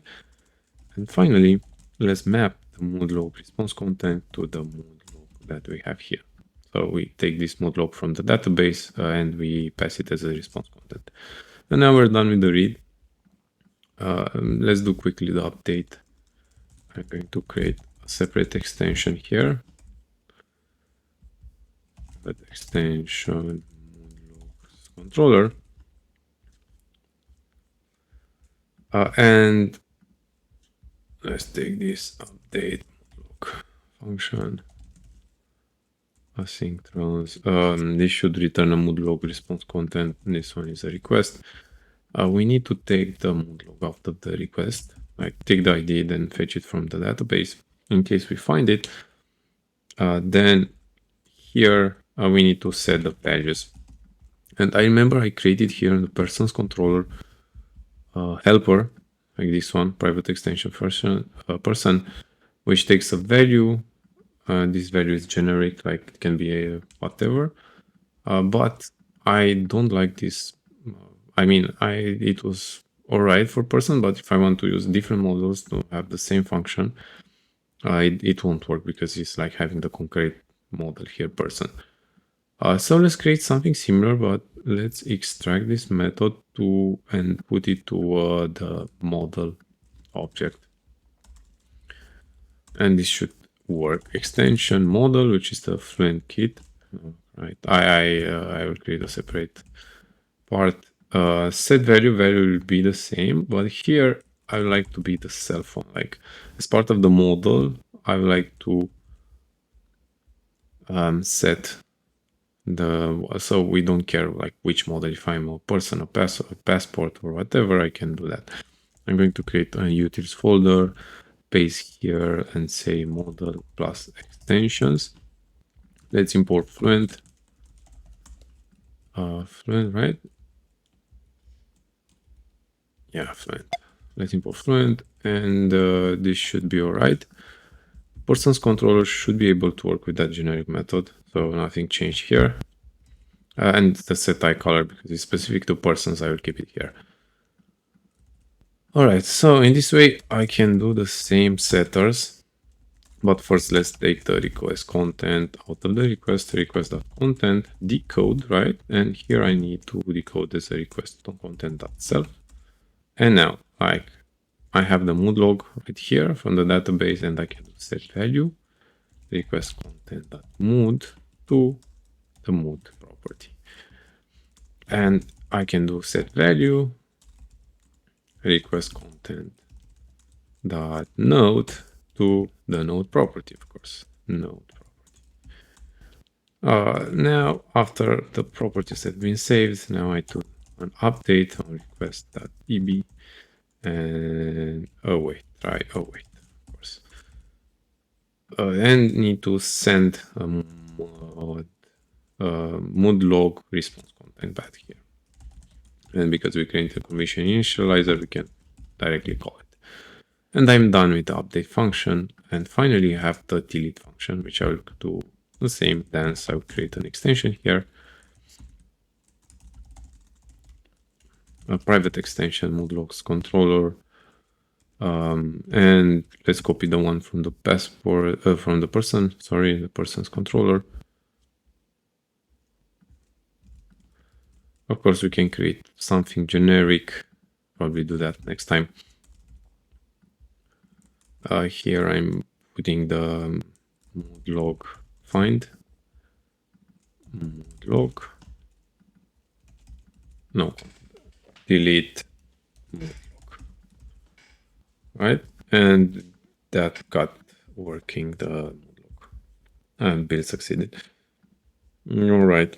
And finally, let's map the mood log response content to the mood log that we have here. So we take this mood log from the database and we pass it as a response content. And now we're done with the read. Let's do quickly the update. I'm going to create a separate extension here. That extension mood logs controller. And let's take this update log function. Asynchronous. This should return a mood log response content. This one is a request. We need to take the mood log out of the request. Like take the ID, then fetch it from the database. In case we find it, then here we need to set the values. And I remember I created here in the person's controller helper, like this one, private extension person, which takes a value. This value is generic, like it can be whatever. But I don't like this. I mean, it was all right for person, but if I want to use different models to have the same function, it won't work because it's like having the concrete model here, person. So let's create something similar, but let's extract this method to and put it to the model object. And this should work. Extension model, which is the Fluent kit. Right. I will create a separate part. Set value will be the same, but here I would like to be the cell phone. Like as part of the model, I would like to set so we don't care like which model. If I'm a person, a passport, or whatever, I can do that. I'm going to create a utils folder, paste here, and say model plus extensions. Let's import Fluent. Fluent, right? Yeah, Fluent. Let's import Fluent, and this should be all right. Person's controller should be able to work with that generic method, so nothing changed here. And the set type color, because it's specific to persons, I will keep it here. All right, so in this way, I can do the same setters. But first, let's take the request content out of the request.content, decode, right? And here I need to decode this request.content.self. And now I have the mood log right here from the database, and I can set value request content.mood to the mood property. And I can do set value request content.node to the node property, of course, node property. Now, after the properties have been saved, now I do an update on request.eb and await, of course. And need to send a mood log response content back here. And because we created a condition initializer, we can directly call it. And I'm done with the update function. And finally, I have the delete function, which I will do the same dance. I will create an extension here. A private extension, mood logs controller. And let's copy the one from the passport, from the person, sorry, the person's controller. Of course, we can create something generic. Probably do that next time. Here I'm putting the mood log find. Mood log. No. Delete mood log. Right? And that got working the mood log. And build succeeded. All right.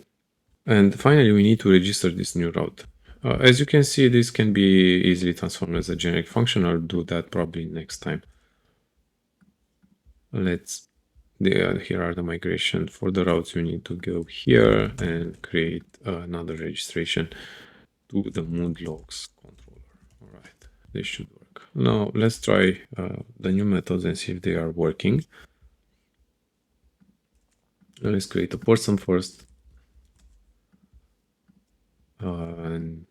And finally, we need to register this new route. As you can see, this can be easily transformed as a generic function. I'll do that probably next time. Here are the migration for the routes. You need to go here and create another registration to the mood logs controller. All right, this should work. Now let's try the new methods and see if they are working. Let's create a person first. And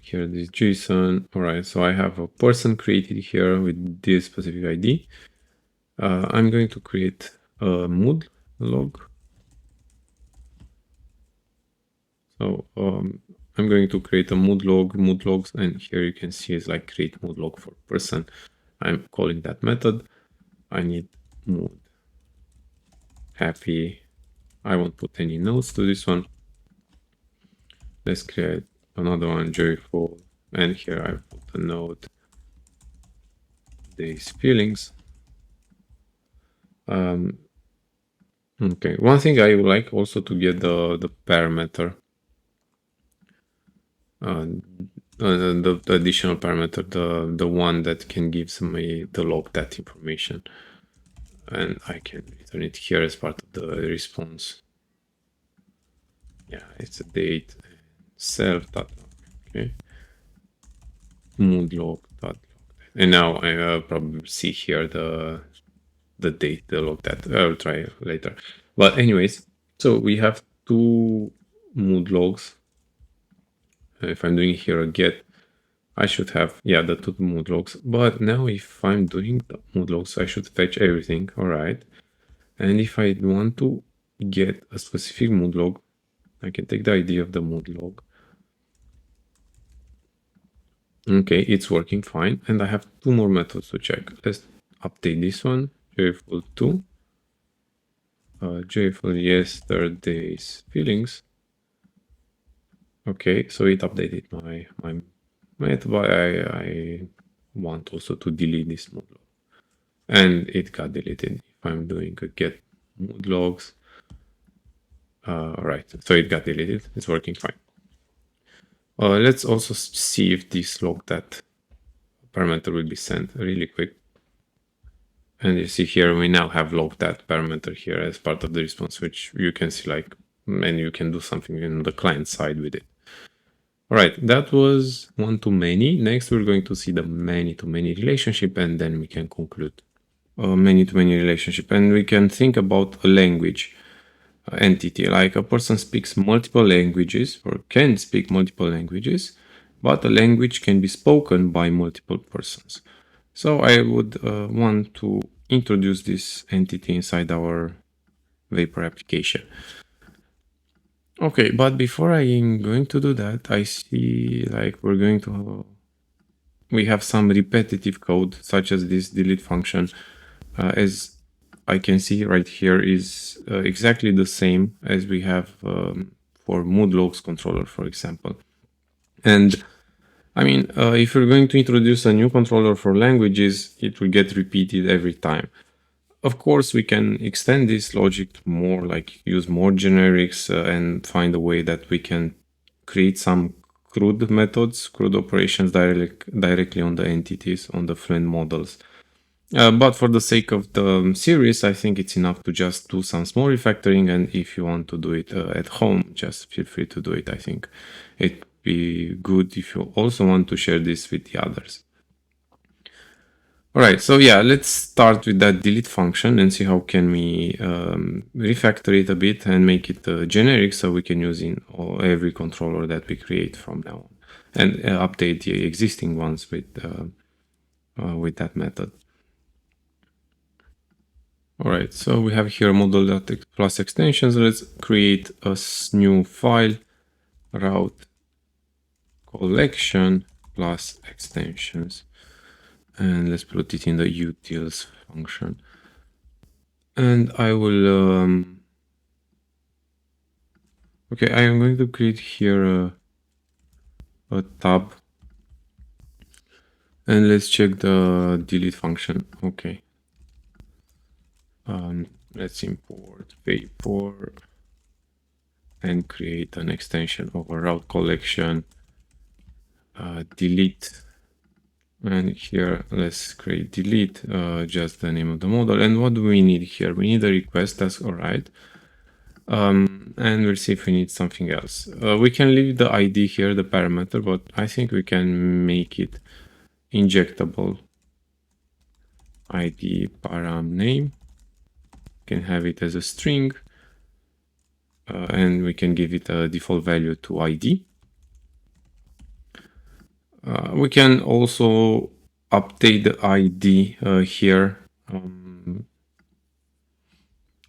here this JSON. All right, so I have a person created here with this specific ID. I'm going to create a mood log. So I'm going to create a mood logs, and here you can see it's like create mood log for person. I'm calling that method. I need mood happy. I won't put any notes to this one. Let's create another one, joyful, and here I put a note, these feelings. Okay, one thing I would like also to get the parameter, the additional parameter, the one that can give me the log that information, and I can return it here as part of the response. Yeah, it's a date. Self dot okay, mood log dot log, and now I probably see here the date, the log that I'll try later. But anyways, so we have two mood logs. If I'm doing here a get I should have, yeah, the two mood logs. But now if I'm doing the mood logs, I should fetch everything. All right. And if I want to get a specific mood log, I can take the ID of the mood log. Okay, it's working fine. And I have two more methods to check. Let's update this one, joyful2, joyful yesterday's feelings. Okay, so it updated my method, but I want also to delete this mood log. And it got deleted. If I'm doing a get mood logs, right, so it got deleted. It's working fine. Let's also see if this log that parameter will be sent really quick. And you see here, we now have logged that parameter here as part of the response, which you can see like, and you can do something in the client side with it. All right, that was one-to-many. Next, we're going to see the many-to-many relationship, and then we can conclude many-to-many relationship. And we can think about a language entity, like a person speaks multiple languages or can speak multiple languages, but a language can be spoken by multiple persons. So I would want to introduce this entity inside our Vapor application. Okay, but before I'm going to do that, I see like we have some repetitive code such as this delete function. As I can see right here is exactly the same as we have for mood logs controller, for example. And I mean, if you're going to introduce a new controller for languages, it will get repeated every time. Of course, we can extend this logic more, like use more generics and find a way that we can create some CRUD methods, CRUD operations directly on the entities, on the Fluent models. But for the sake of the series, I think it's enough to just do some small refactoring. And if you want to do it at home, just feel free to do it. I think it'd be good if you also want to share this with the others. All right, so yeah, let's start with that delete function and see how can we refactor it a bit and make it generic so we can use in every controller that we create from now on, and update the existing ones with that method. All right, so we have here model.plus extensions. Let's create a new file, route collection plus extensions. And let's put it in the utils function. And I will, okay, I am going to create here a tab. And let's check the delete function. Okay. Let's import Vapor and create an extension of a route collection, delete. And here, let's create delete, just the name of the model. And what do we need here? We need a request, that's all right. And we'll see if we need something else. We can leave the ID here, the parameter, but I think we can make it injectable ID param name. We can have it as a string, and we can give it a default value to ID. We can also update the ID here,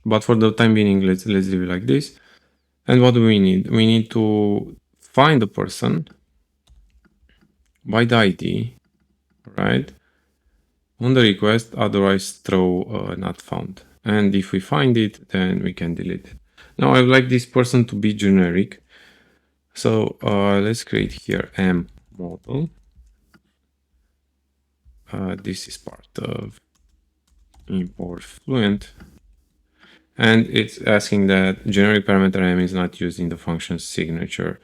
but for the time being, let's leave it like this. And what do we need? We need to find the person by the ID, right? On the request, otherwise throw not found. And if we find it, then we can delete it. Now I would like this person to be generic. So let's create here M model. This is part of import Fluent. And it's asking that generic parameter M is not used in the function signature.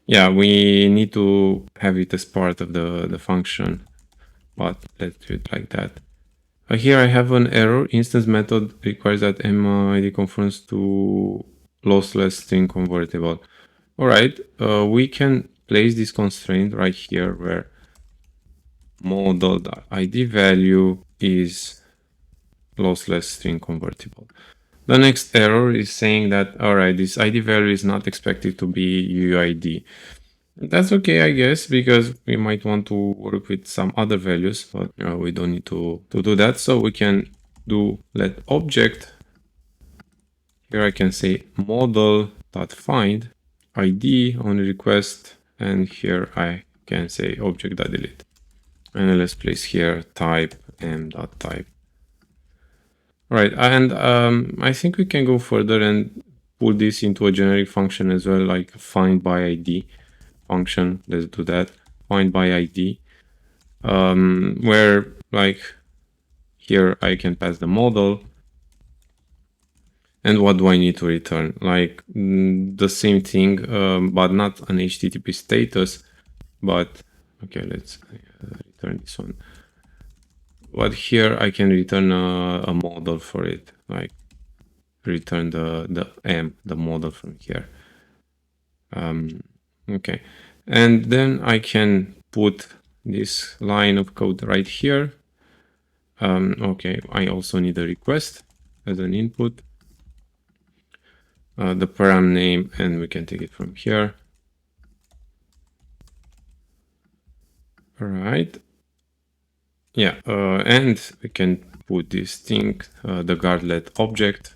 Yeah, we need to have it as part of the function, but let's do it like that. Here I have an error. Instance method requires that MID conforms to lossless string convertible. All right, we can place this constraint right here where model.id value is lossless string convertible. The next error is saying that, all right, this ID value is not expected to be UID. That's okay, I guess, because we might want to work with some other values, but we don't need to do that. So we can do let object. Here I can say model.find ID on request, and here I can say object.delete. And let's place here type m.type. All right, and I think we can go further and put this into a generic function as well, like find by ID function. Let's do that. Find by ID, where like here I can pass the model. And what do I need to return? Like the same thing, but not an HTTP status, but okay, let's return this one. But here I can return a model for it, like return the model from here. Okay, and then I can put this line of code right here. Okay, I also need a request as an input. The param name, and we can take it from here. All right. Yeah, and we can put this thing, the guardlet object.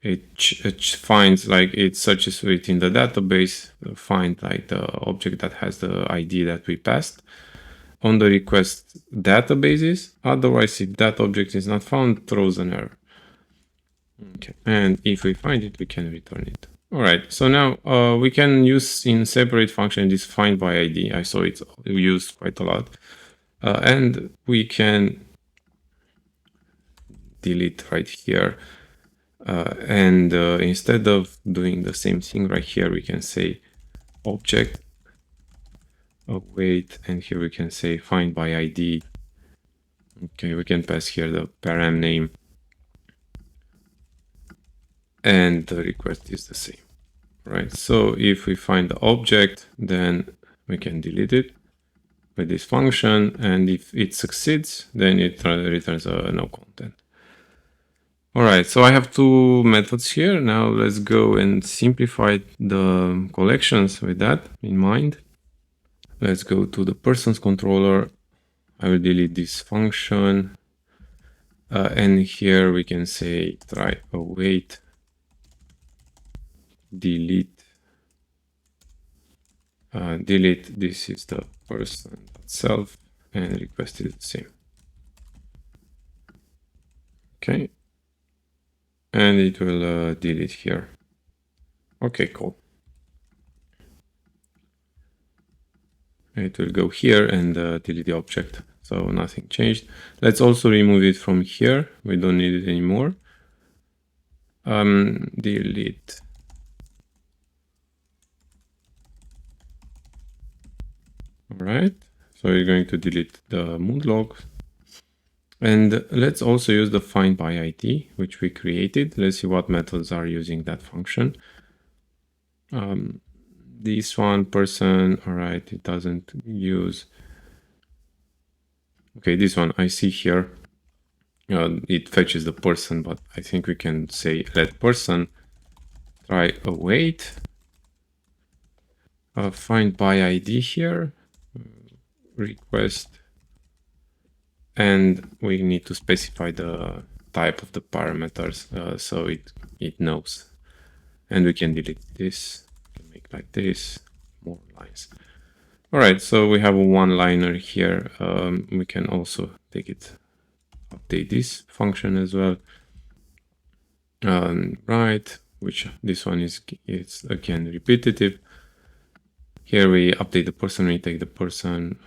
It finds, like, it searches within the database, find like the object that has the ID that we passed on the request databases. Otherwise, if that object is not found, throws an error. Okay, and if we find it, we can return it. All right, so now we can use in separate function this find by ID. I saw it used quite a lot. And we can delete right here. And instead of doing the same thing right here, we can say object await, and here we can say find by ID. Okay, we can pass here the param name, and the request is the same, right? So if we find the object, then we can delete it with this function, and if it succeeds, then it returns no content. All right, so I have two methods here. Now let's go and simplify the collections with that in mind. Let's go to the persons controller. I will delete this function. And here we can say try await, delete. Delete, this is the person itself, and request is the same. Okay. And it will delete here. Okay, cool. It will go here and delete the object. So nothing changed. Let's also remove it from here. We don't need it anymore. Delete. All right. So we're going to delete the mood log. And let's also use the find by ID, which we created. Let's see what methods are using that function. This one person, all right, it doesn't use. Okay, this one I see here. It fetches the person, but I think we can say let person try await. Find by ID here, request, and we need to specify the type of the parameters so it knows. And we can delete this, make like this, more lines. All right, so we have a one-liner here. We can also take it, update this function as well. Right, which this one is again repetitive. Here we update the person, we take the person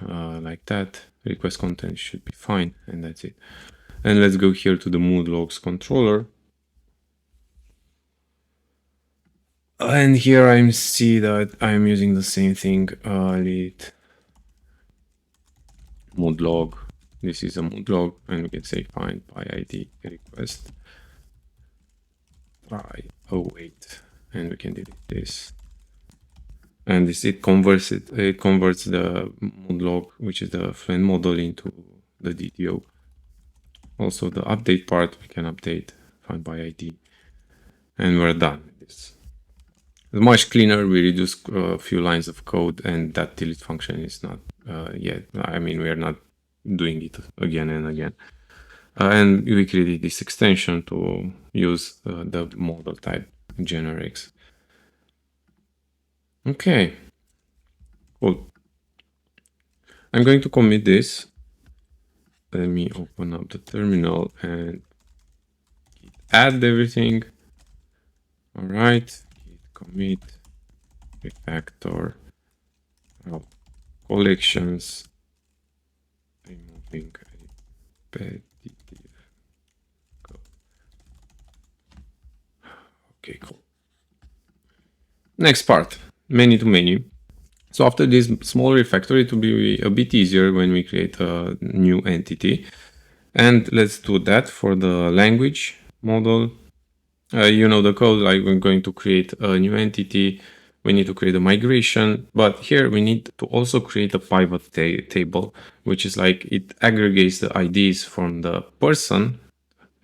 like that. Request content should be fine, and that's it. And let's go here to the mood logs controller. And here I see that I'm using the same thing, lead mood log. This is a mood log, and we can say find by ID request try await, and we can delete this. And this it converts the mood log, which is the Fluent model, into the DTO. Also the update part, we can update find by ID, and we're done with this. much cleaner. We reduce a few lines of code, and that delete function is not yet. I mean, we are not doing it again and again. And we created this extension to use the model type generics. Okay, cool. I'm going to commit this. Let me open up the terminal and add everything. All right, git commit refactor collections, removing repetitive code. Okay, cool. Next part, many to many. So after this small refactor, it will be a bit easier when we create a new entity. And let's do that for the language model. You know the code, like we're going to create a new entity. We need to create a migration, but here we need to also create a pivot table, which is like it aggregates the IDs from the person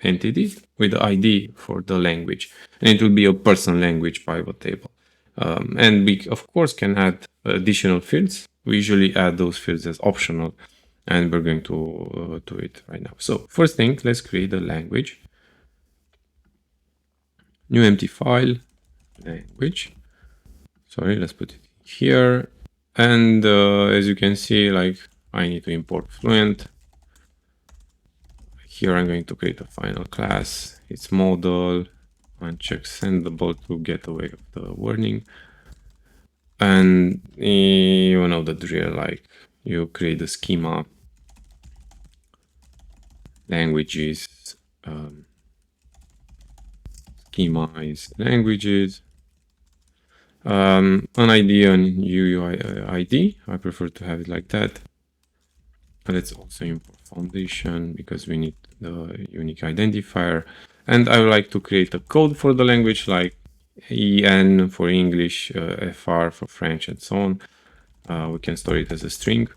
entity with the ID for the language. And it will be a person language pivot table. And we, of course, can add additional fields. We usually add those fields as optional, and we're going to do it right now. So first thing, let's create a language. New empty file, language. Sorry, let's put it here. And as you can see, like I need to import Fluent. Here I'm going to create a final class. It's model, uncheck sendable to get away with the warning. And you know the drill, like you create a schema, languages, schema is languages, an ID and UUID. I prefer to have it like that. And let's also import foundation because we need the unique identifier. And I would like to create a code for the language, like EN for English, FR for French, and so on. We can store it as a string.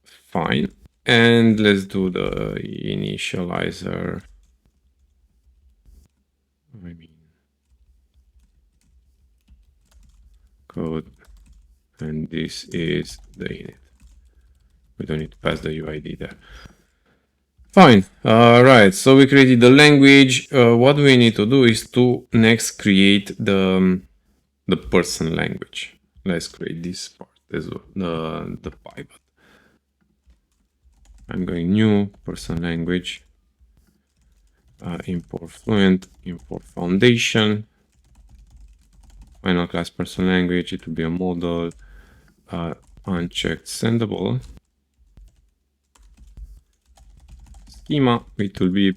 Fine. And let's do the initializer. I mean, code. And this is the init. We don't need to pass the UID there. Fine. Right. So we created the language. What we need to do is to next create the person language. Let's create this part as well, the pivot. I'm going new person language. Import Fluent, import foundation. Final class person language. It will be a model. Unchecked sendable. Schema, it will be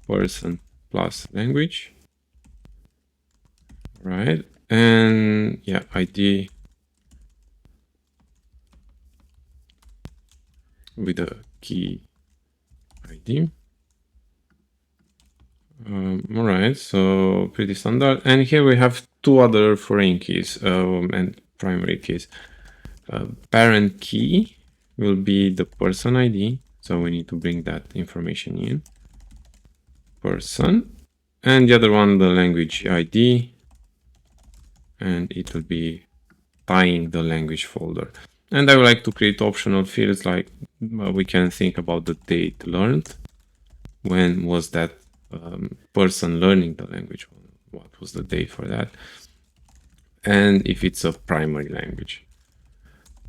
person plus language, right? And yeah, ID with a key ID. All right, so pretty standard. And here we have two other foreign keys and primary keys. Parent key will be the person ID. So we need to bring that information in. Person. And the other one, the language ID. And it will be tying the language folder. And I would like to create optional fields like we can think about the date learned. When was that person learning the language? What was the date for that? And if it's a primary language,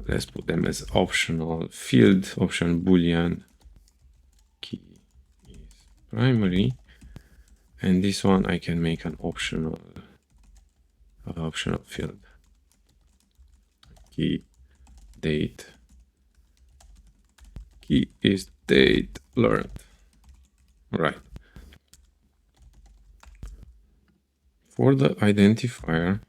let's put them as optional field, option boolean key is primary. And this one I can make an optional field. Key date. Key is date learned. Right. For the identifier,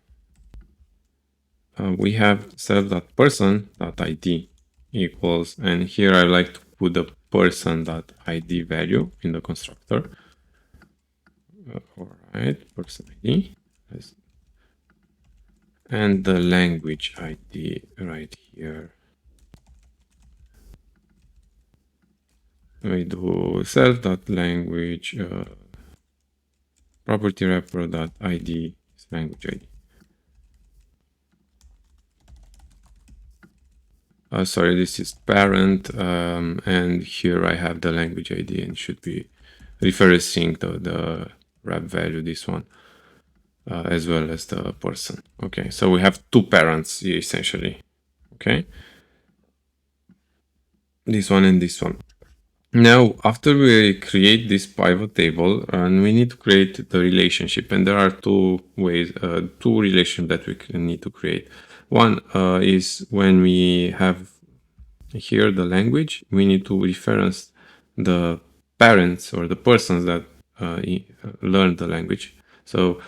we have self.person.id equals, and here I like to put the person.id value in the constructor. All right, person ID. And the language ID right here. We do self.language property wrapper.id is language ID. Sorry, this is parent, and here I have the language ID and should be referencing the wrap value, this one, as well as the person. Okay, so we have two parents here essentially. Okay, this one and this one. Now, after we create this pivot table, and we need to create the relationship, and there are two ways, two relations that we need to create. One is when we have here the language, we need to reference the parents or the persons that learn the language. So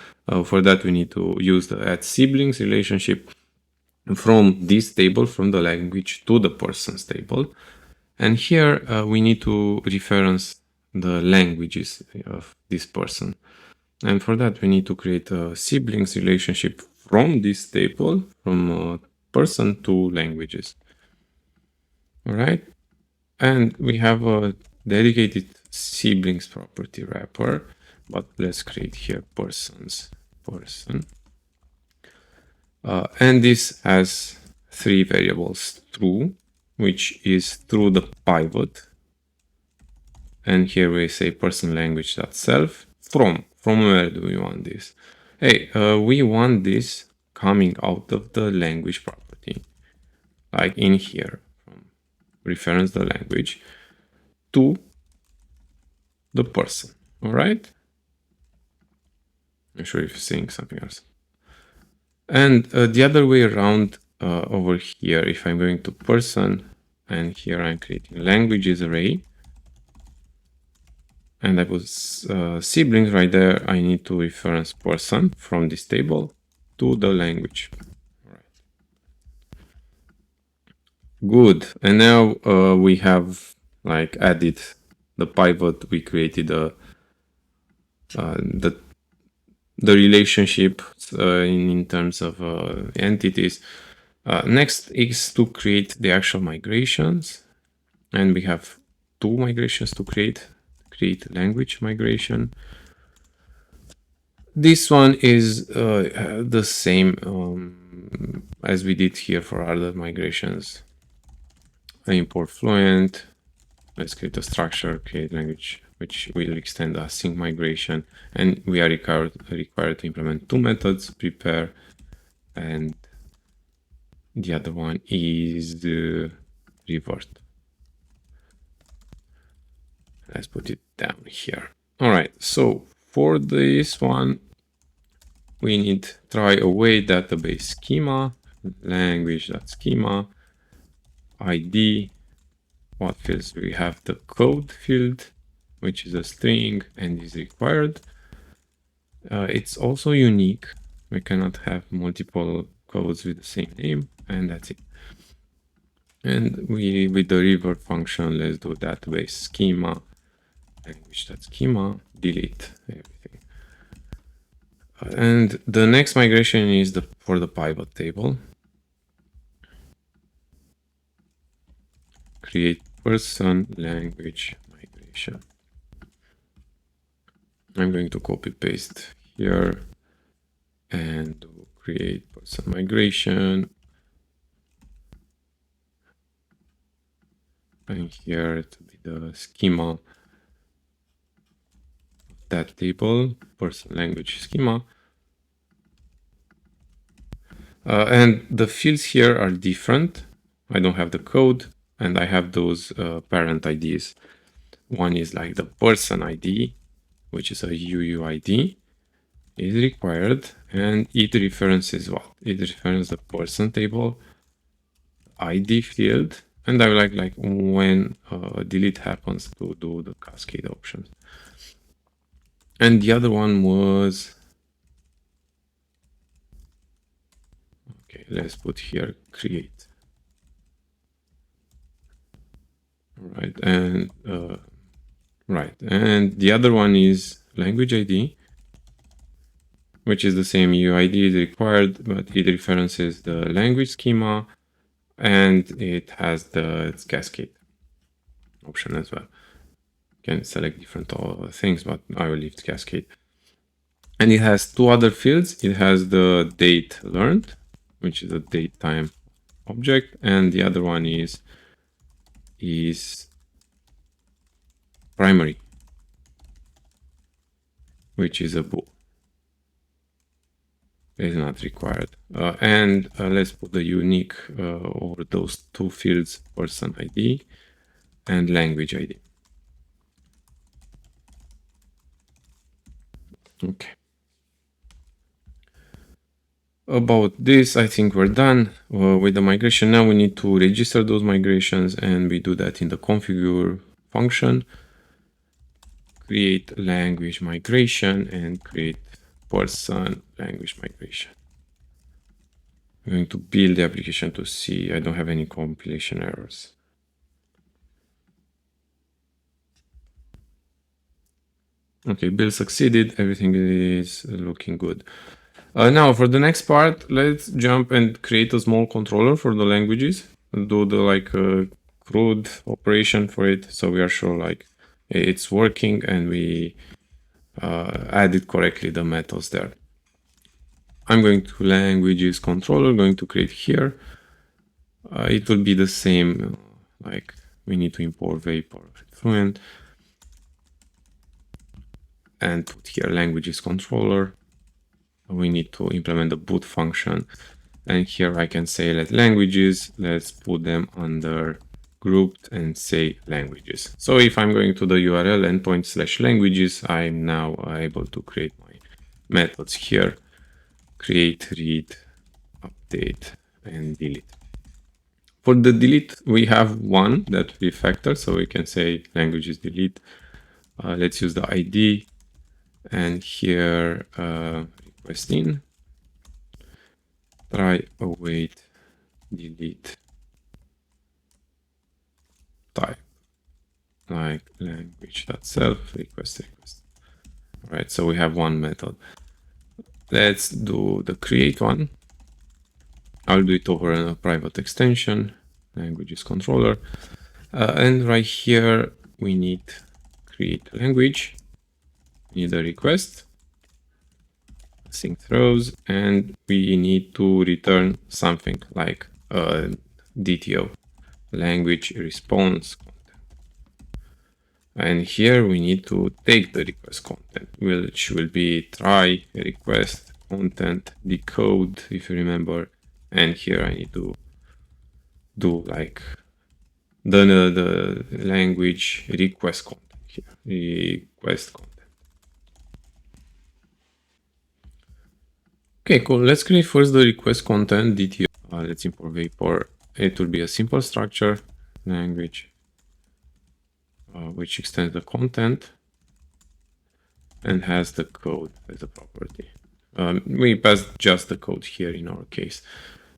for that, we need to use the add siblings relationship from this table, from the language to the persons table. And here we need to reference the languages of this person. And for that, we need to create a siblings relationship from this table, from person to languages. All right. And we have a dedicated siblings property wrapper, but let's create here persons, person. And this has three variables: true, which is through the pivot. And here we say person language dot self. From where do we want this? Hey, we want this coming out of the language property, like in here, from reference the language to the person. All right. I'm sure if you're seeing something else. And the other way around over here, if I'm going to person, and here I'm creating languages array, and I put siblings right there, I need to reference person from this table to the language. All right. Good. And now we have like added the pivot. We created the relationship in terms of entities. Next is to create the actual migrations, and we have two migrations to create language migration. This one is the same as we did here for other migrations. I import Fluent. Let's create a structure, create language, which will extend a sync migration. And we are required to implement two methods, prepare, and the other one is the revert. Let's put it down here. All right, so for this one, we need try away database schema, language.schema, ID. What fields? We have the code field, which is a string and is required. It's also unique. We cannot have multiple codes with the same name, and that's it. And we, with the revert function, let's do database schema, language.schema, delete everything. And the next migration is for the pivot table. Create person language migration. I'm going to copy paste here and create person migration. And here to be the schema of that table, person language schema. And the fields here are different. I don't have the code, and I have those parent IDs. One is like the person ID, which is a UUID, is required, and it references what? It references the person table, ID field, and I like when delete happens to do the cascade options. And the other one was, okay, let's put here create. All right, and right, and the other one is language ID, which is the same UID is required, but it references the language schema, and it has the cascade option as well. can select different things, but I will leave the cascade. And it has two other fields. It has the date learned, which is a date time object, and the other one is primary, which is a bool. Is not required. And let's put the unique over those two fields, person ID and language ID. Okay. About this, I think we're done with the migration. Now we need to register those migrations, and we do that in the configure function. Create language migration and create person language migration. I'm going to build the application to see I don't have any compilation errors. Okay, build succeeded. Everything is looking good. Now for the next part, let's jump and create a small controller for the languages. Do the CRUD operation for it, so we are sure like it's working and we added correctly the methods there. I'm going to languages controller, going to create here. It will be the same, like we need to import Vapor Fluent and put here languages controller. We need to implement the boot function. And here I can say let languages, let's put them under grouped and say languages. So if I'm going to the URL endpoint /languages, I'm now able to create my methods here, create, read, update, and delete. For the delete, we have one that we factor, so we can say languages delete. Let's use the ID, and here request in, try, await, delete, type, like language.self, request. All right, so we have one method. Let's do the create one. I'll do it over a private extension, languages controller. And right here, we need create language, need a request, sync throws, and we need to return something like DTO, language response content. And here we need to take the request content, which will be try, request, content, decode, if you remember. And here I need to do like the language request content here, request content. Okay, cool. Let's create first the request content DTO. Let's import Vapor. It will be a simple structure, language, which extends the content and has the code as a property. We pass just the code here in our case.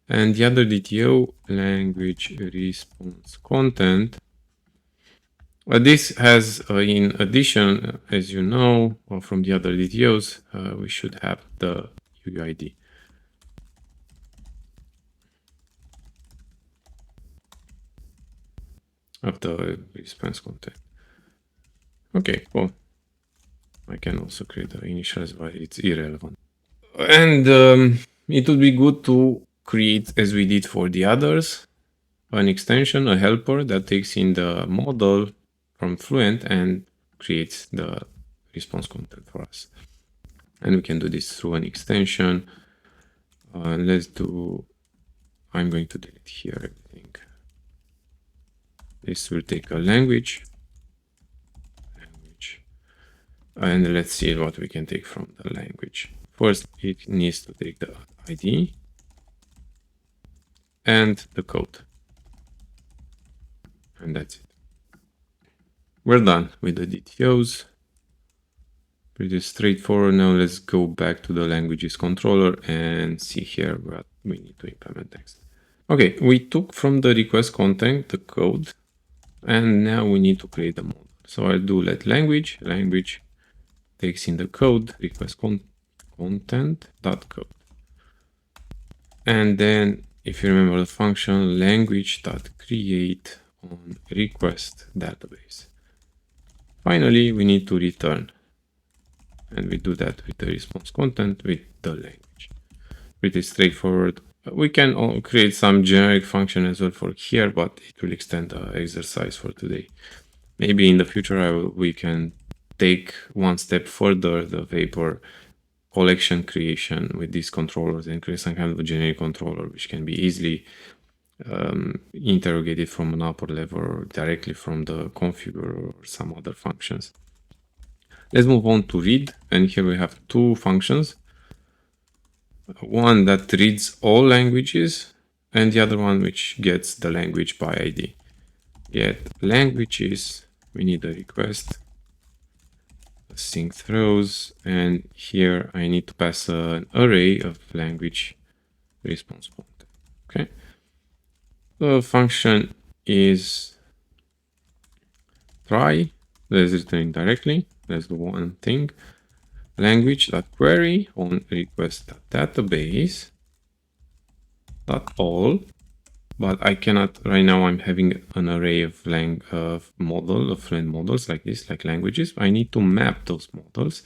And the other DTO, language response content. This has, in addition, as you know, from the other DTOs, we should have the UUID. Of the response content. Okay, cool. I can also create the initialize, but it's irrelevant. And it would be good to create, as we did for the others, an extension, a helper that takes in the model from Fluent and creates the response content for us. And we can do this through an extension. Let's do, I'm going to delete here everything. This will take a language. And let's see what we can take from the language. First, it needs to take the ID and the code. And that's it. We're done with the DTOs. Pretty straightforward. Now let's go back to the languages controller and see here what we need to implement next. Okay, we took from the request content the code, and now we need to create a model. So I'll do let language takes in the code, request content.code. And then if you remember the function language.create on request database. Finally, we need to return. And we do that with the response content with the language. Pretty straightforward. We can create some generic function as well for here, but it will extend the exercise for today. Maybe in the future we can take one step further, the Vapor collection creation with these controllers, and create some kind of a generic controller which can be easily interrogated from an upper level or directly from the configure or some other functions. Let's move on to read, and here we have two functions. One that reads all languages and the other one which gets the language by ID. Get languages, we need a request, async throws, and here I need to pass an array of language response pointer. Okay. The function is try, let's return directly. Let's do one thing. Language.query on request.database .all, but I cannot right now. I'm having an array of Fluent models like this, like languages. I need to map those models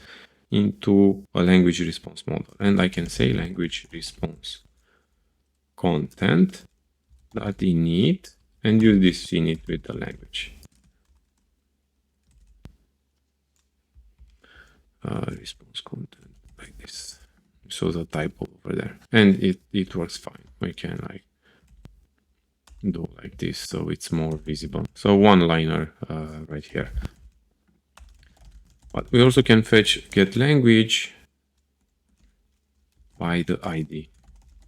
into a language response model, and I can say language response content that init and use this init with the language. Response content like this. So the typo over there, and it works fine. We can like do like this so it's more visible. So one liner right here. But we also can fetch get language by the ID,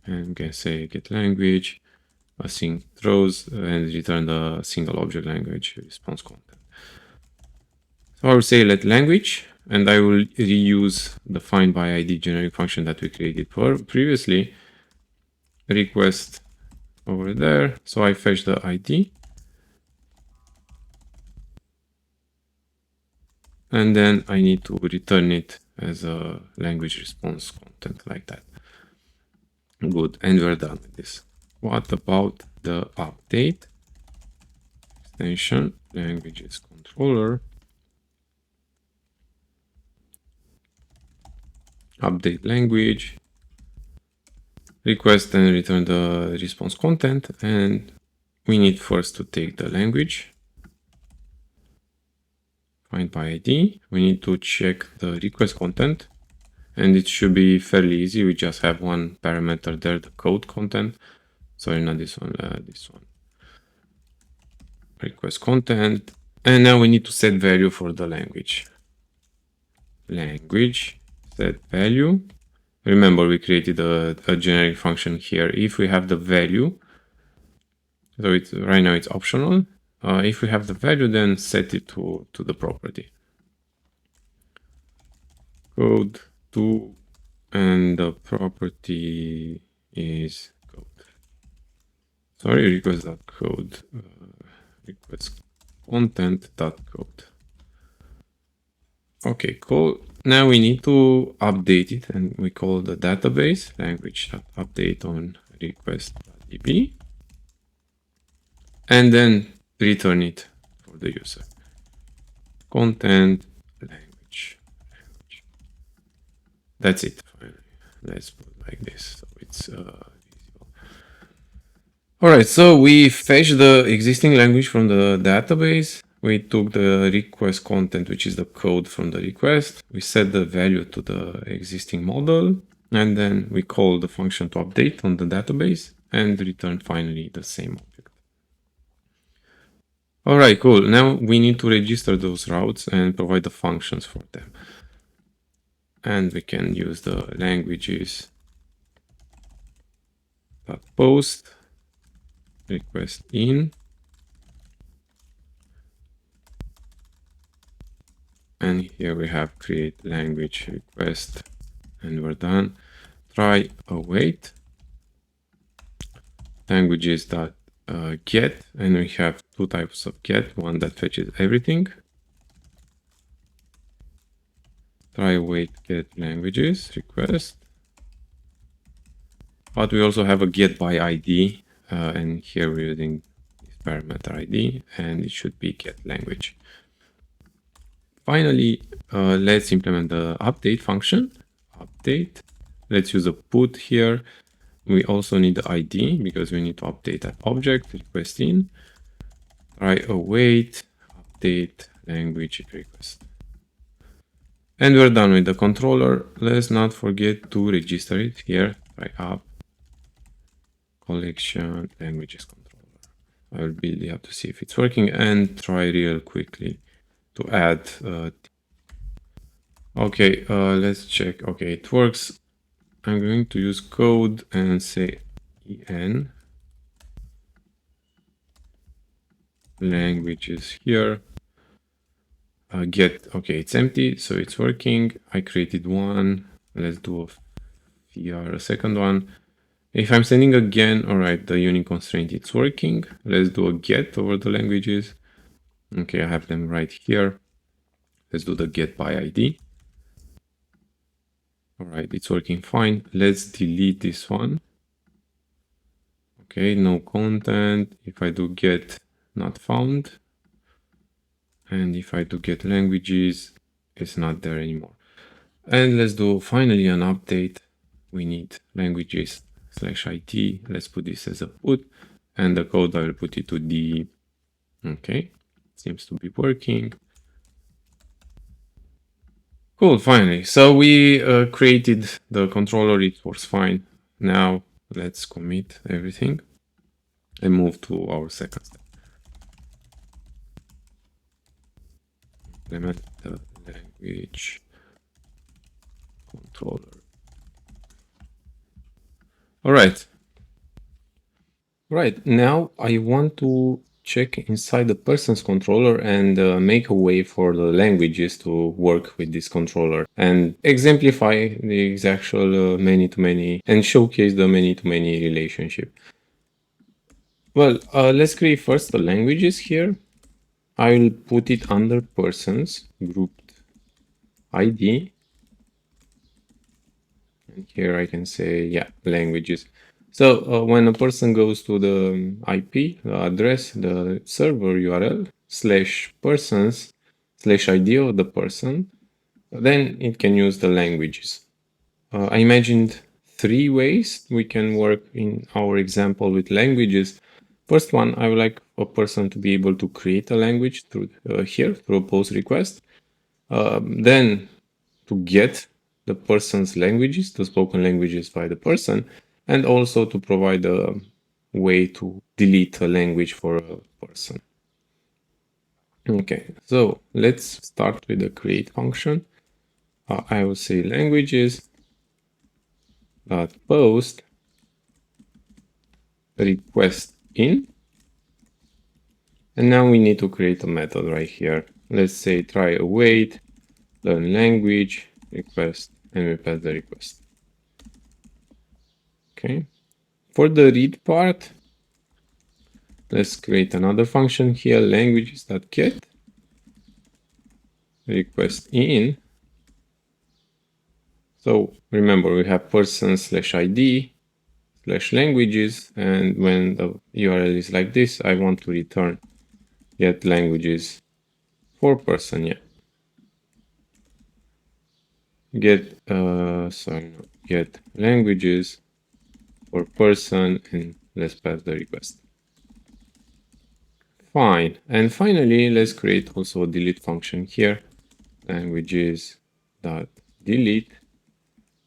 and we can say get language async throws and return the single object language response content. So I will say let language, and I will reuse the find by ID generic function that we created for previously. Request over there. So I fetch the ID. And then I need to return it as a language response content like that. Good. And we're done with this. What about the update? Extension languages controller. Update language, request and return the response content, and we need first to take the language, find by ID. We need to check the request content, and it should be fairly easy. We just have one parameter there, the code content. Sorry, not this one, this one. Request content, and now we need to set value for the language. Language set value. Remember, we created a generic function here. If we have the value, so it's right now it's optional. If we have the value, then set it to the property. Code to, and the property is code. Sorry, request.code, request content.code. Okay, cool. Now we need to update it, and we call the database language.update on request.db, and then return it for the user. Content language. That's it. Finally, let's put it like this so it's visible. All right, so we fetched the existing language from the database. We took the request content, which is the code from the request. We set the value to the existing model, and then we call the function to update on the database and return finally the same object. All right, cool. Now we need to register those routes and provide the functions for them. And we can use the languages post request in. And here we have create language request, and we're done. Try await languages that get, and we have two types of get, one that fetches everything. Try await get languages request, but we also have a get by ID, and here we're using this parameter ID, and it should be get language. Finally, let's implement the update function. Update. Let's use a put here. We also need the ID because we need to update that object. Request in. Try await. Update language request. And we're done with the controller. Let's not forget to register it here. Try up collection languages controller. I will build it up to see if it's working and try real quickly to add. Okay, let's check. Okay, it works. I'm going to use code and say en languages here. Get, okay, it's empty, so it's working. I created one. Let's do a second one. If I'm sending again, all right, the unique constraint, it's working. Let's do a get over the languages. Okay, I have them right here. Let's do the get by ID. All right, it's working fine. Let's delete this one. Okay, no content. If I do get not found, and if I do get languages, it's not there anymore. And let's do finally an update. We need languages /id. Let's put this as a put, and the code I will put it to the. Okay, seems to be working. Cool, finally. So we created the controller, it works fine. Now let's commit everything and move to our second step. Implement the language controller. All right. Right, now I want to check inside the person's controller and make a way for the languages to work with this controller and exemplify the actual many-to-many and showcase the many-to-many relationship. Well, let's create first the languages here. I will put it under persons, grouped ID. And here I can say, yeah, languages. So when a person goes to the IP, the address, the server URL /persons /ID of the person, then it can use the languages. I imagined 3 ways we can work in our example with languages. First one, I would like a person to be able to create a language through here through a post request. Then to get the person's languages, the spoken languages by the person, and also to provide a way to delete a language for a person. Okay, so let's start with the create function. I will say languages dot post request in, and now we need to create a method right here. Let's say try await, learn language, request, and we pass the request. Okay, for the read part, let's create another function here, languages.get request in. So remember, we have person /id /languages, and when the URL is like this, I want to return get languages for person. Yeah, get get languages for person, and let's pass the request. Fine. And finally, let's create also a delete function here, languages dot delete.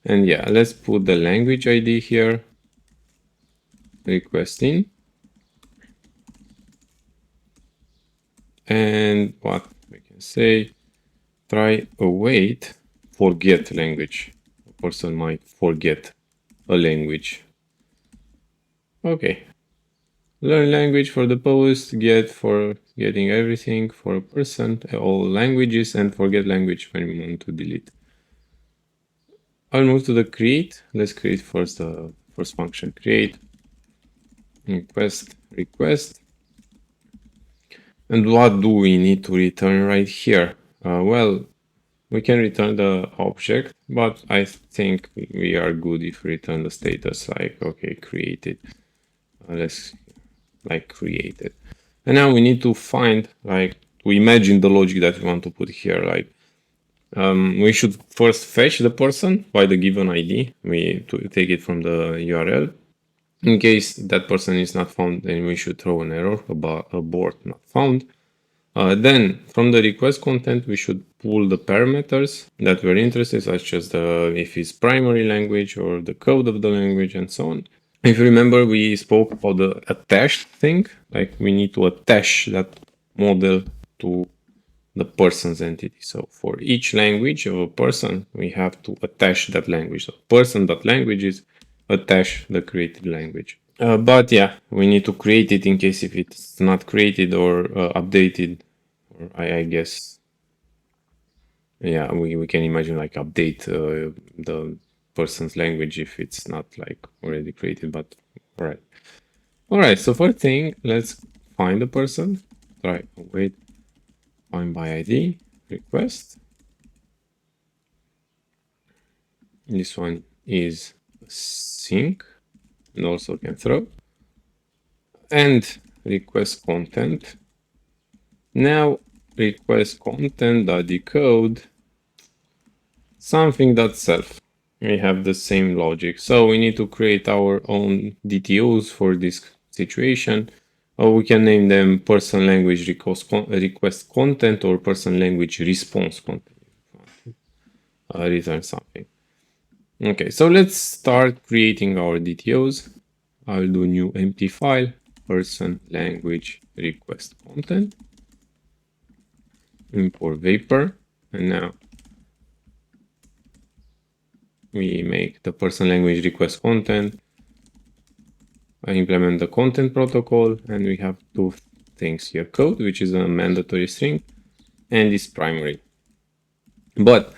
And yeah, let's put the language ID here, request in. And what we can say, try await, forget language. A person might forget a language. Okay. Learn language for the post, get for getting everything for a person, all languages, and forget language when we want to delete. I'll move to the create. Let's create first the first function, create request. And what do we need to return right here? Well, we can return the object, but I think we are good if we return the status like, okay, created. Let's like create it. And now we need to find like imagine the logic that we want to put here. Like we should first fetch the person by the given ID. We take it from the URL. In case that person is not found, then we should throw an error about abort not found. Then from the request content, we should pull the parameters that we're interested, such as if it's primary language or the code of the language and so on. If you remember, we spoke about the attached thing, like we need to attach that model to the person's entity. So for each language of a person, we have to attach that language. So person.language is attach the created language. But yeah, we need to create it in case if it's not created or updated, or I guess, yeah, we can imagine like update the person's language if it's not like already created, but all right. All right, so first thing, let's find the person. Try, wait, find by ID, request. This one is sync and also can throw. And request content. Now request content dot decode something dot self. We have the same logic. So we need to create our own DTOs for this situation. Or we can name them person language request content or person language response content. Return something. Okay, so let's start creating our DTOs. I'll do new empty file, person language request content, import vapor, and now we make the person language request content. I implement the content protocol, and we have two things here: code, which is a mandatory string, and is primary. But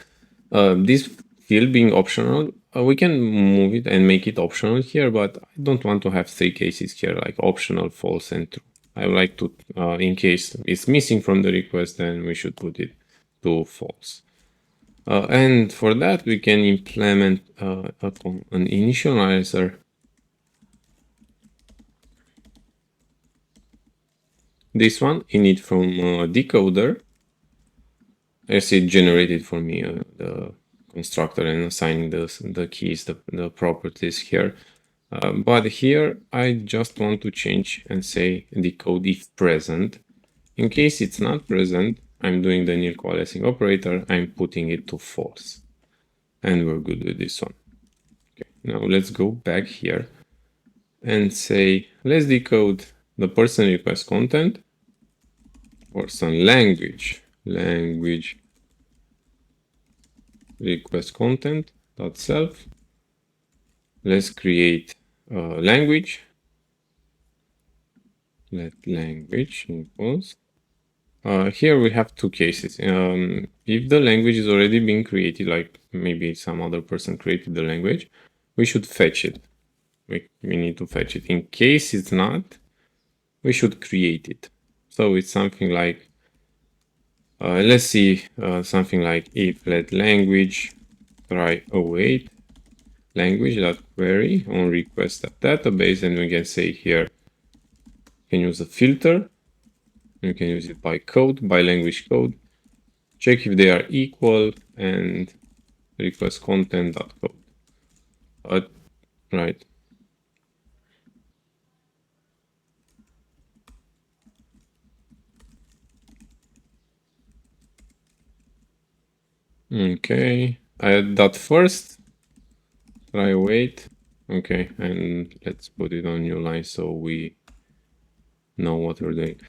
this field being optional, we can move it and make it optional here, but I don't want to have three cases here, like optional, false, and true. I would like to, in case it's missing from the request, then we should put it to false. And for that, we can implement an initializer. This one, init from decoder, as it generated for me the constructor and assigning the keys, the properties here. But here, I just want to change and say decode if present. In case it's not present, I'm doing the nil coalescing operator, I'm putting it to false. And we're good with this one. Okay, now let's go back here and say, let's decode the person request content, person language request content dot self. Let's create language. Let language equals. Here we have two cases. If the language is already being created, like maybe some other person created the language, we should fetch it. We need to fetch it. In case it's not, we should create it. So it's something like, let's see, something like if let language try await language.query on request database, and we can say here, you can use a filter. You can use it by code, by language code. Check if they are equal and request content.code. Right. Okay. I add that first. Try await. Okay, and let's put it on new line so we know what we're doing.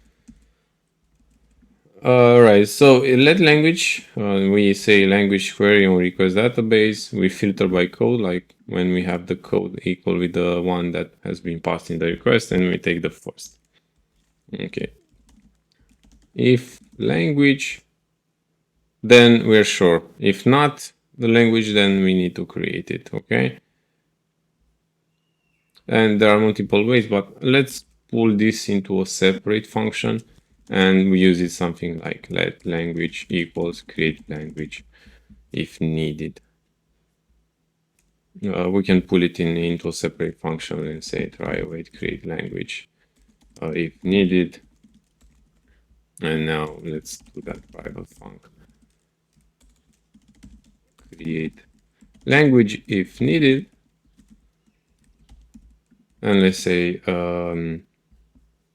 All right, so in let language, we say language query on request database. We filter by code, like when we have the code equal with the one that has been passed in the request, and we take the first. Okay. If language, then we're sure. If not the language, then we need to create it, okay? And there are multiple ways, but let's pull this into a separate function, and we use it something like let language equals create language if needed. We can pull it into a separate function and say try await create language if needed. And now let's do that private func. Create language if needed. And let's say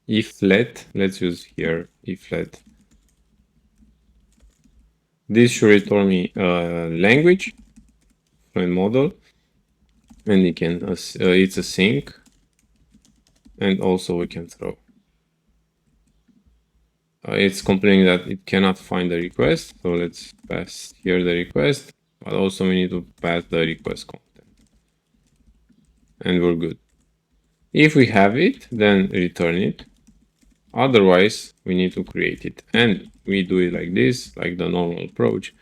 if let, let's use here if let. This should return me language Fluent model, and you can it's a sync, and also we can throw. It's complaining that it cannot find the request, so let's pass here the request, but also we need to pass the request content, and we're good. If we have it, then return it. Otherwise, we need to create it, and we do it like this, like the normal approach.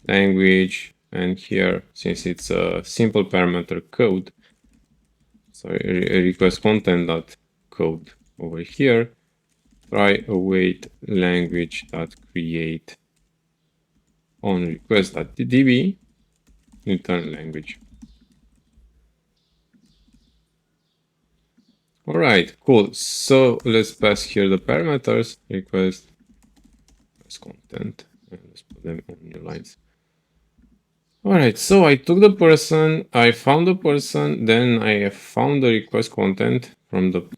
Language, and here, since it's a simple parameter code, so request content dot code over here, try await language dot create on request dot db, return language. All right, cool. So let's pass here the parameters, request content, and let's put them on new lines. All right, so I took the person, I found the person, then I found the request content from the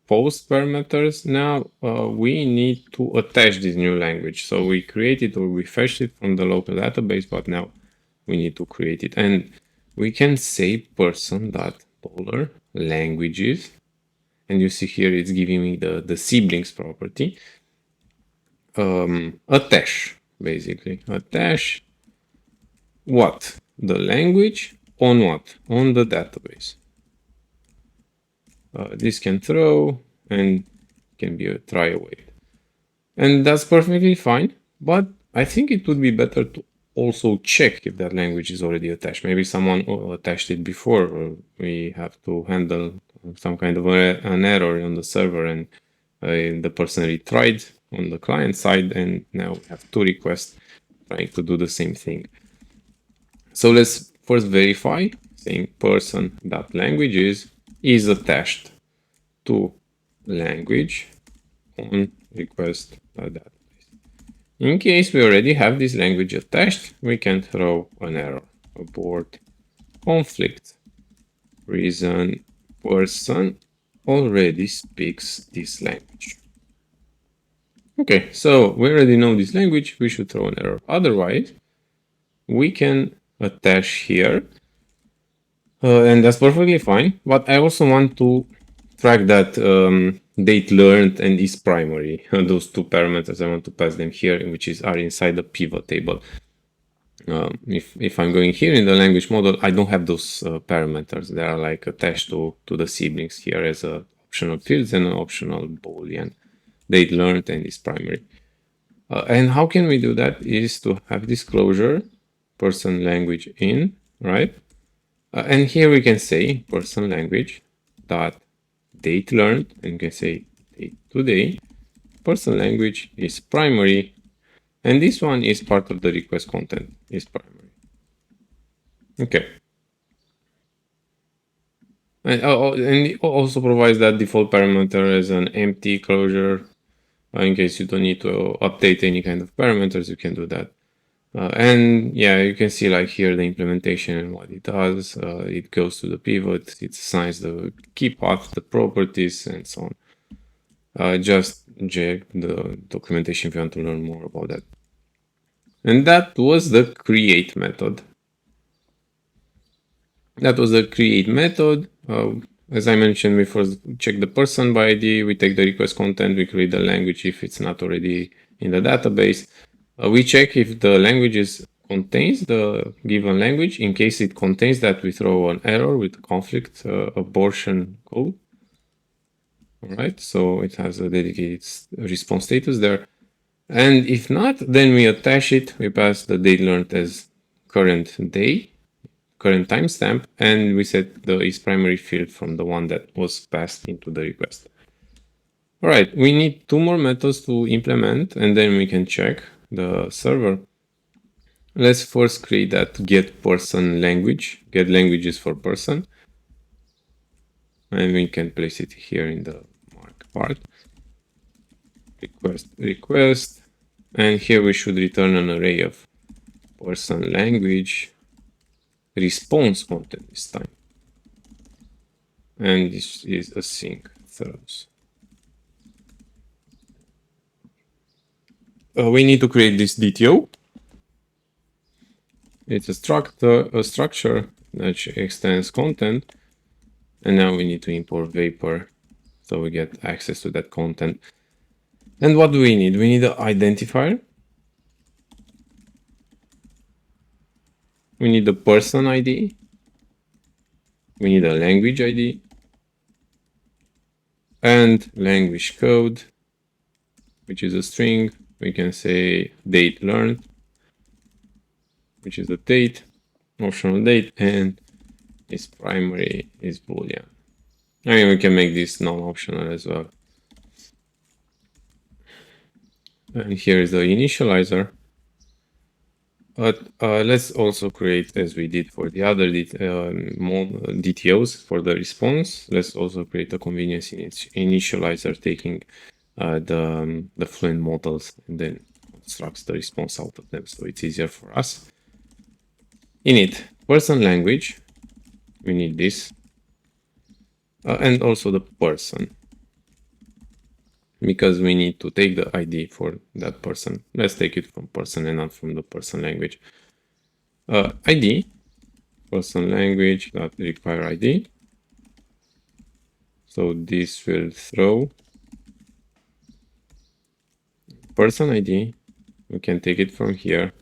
post parameters. Now we need to attach this new language. So we create it or we fetched it from the local database, but now we need to create it. And we can say person.$languages. And you see here it's giving me the siblings property. Attach, basically. Attach what? The language on what? On the database. This can throw and can be a try await. And that's perfectly fine, but I think it would be better to also check if that language is already attached. Maybe someone attached it before, or we have to handle some kind of an error on the server and the person retried on the client side, and now we have two requests trying to do the same thing. So let's first verify saying person.languages is attached to language on request.database. In case we already have this language attached, we can throw an error. Abort conflict. Reason person already speaks this language. Okay, so we already know this language, we should throw an error. Otherwise, we can attach here, and that's perfectly fine. But I also want to track that date learned and is primary. Those two parameters, I want to pass them here, which are inside the pivot table. If I'm going here in the language model, I don't have those parameters. They are like attached to the siblings here as optional fields and an optional boolean. Date learned and is primary. And how can we do that is to have disclosure person language in, right? And here we can say person language dot date learned, and you can say date today. Person language is primary, and this one is part of the request content is primary. Okay. And it also provides that default parameter as an empty closure. In case you don't need to update any kind of parameters, you can do that. And yeah, you can see like here the implementation and what it does. It goes to the pivot, it assigns the key path, the properties, and so on. Just check the documentation if you want to learn more about that. And that was the create method. That was the create method. As I mentioned, we first check the person by ID, we take the request content, we create the language if it's not already in the database. We check if the language contains the given language. In case it contains that, we throw an error with conflict abortion code. All right, so it has a dedicated response status there. And if not, then we attach it. We pass the date learned as current day, current timestamp, and we set the is primary field from the one that was passed into the request. All right, we need two more methods to implement, and then we can check the server. Let's first create that get person language, get languages for person. And we can place it here in the mark part. request, and here we should return an array of person language response content this time, and this is async throws. We need to create this DTO. It's a structure that extends content, and now we need to import Vapor so we get access to that content. And what do we need? We need an identifier. We need the person ID. We need a language ID and language code, which is a string. We can say date learned, which is the date, optional date, and its primary is Boolean. I mean, we can make this non-optional as well. And here is the initializer. But let's also create, as we did for the other DTOs for the response, let's also create a convenience initializer taking the Fluent models and then constructs the response out of them, so it's easier for us. Init person language, we need this, and also the person, because we need to take the ID for that person. Let's take it from person and not from the person language. ID, person language that require ID. So this will throw person ID. We can take it from here,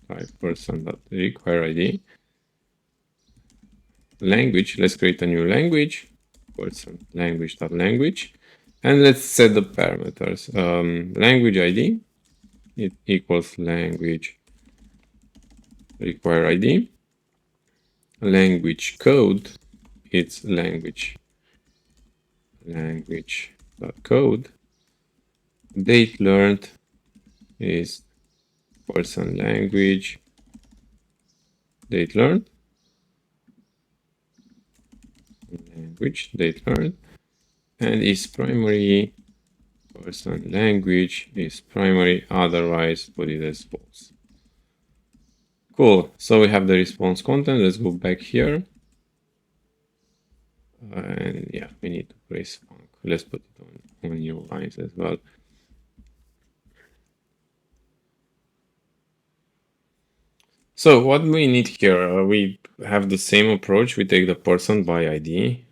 type person that require ID. Language, let's create a new language, person language dot language. And let's set the parameters. Language ID, it equals language require ID. Language code, it's language code. Date learned is person language date learned. Language date learned. And is primary person language is primary, otherwise put it as false. Cool. So we have the response content. Let's go back here. And yeah, we need to trace func. Let's put it on new lines as well. So what we need here, we have the same approach. We take the person by ID.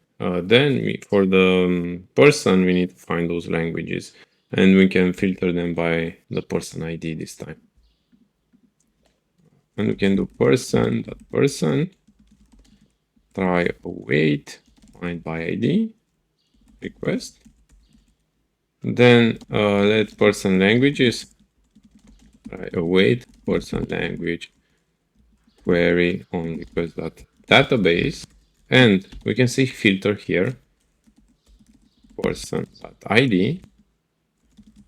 Then for the person, we need to find those languages, and we can filter them by the person ID this time. And we can do person try await find by ID request. Then let person languages try await person language query on request.database, and we can see filter here. Person.id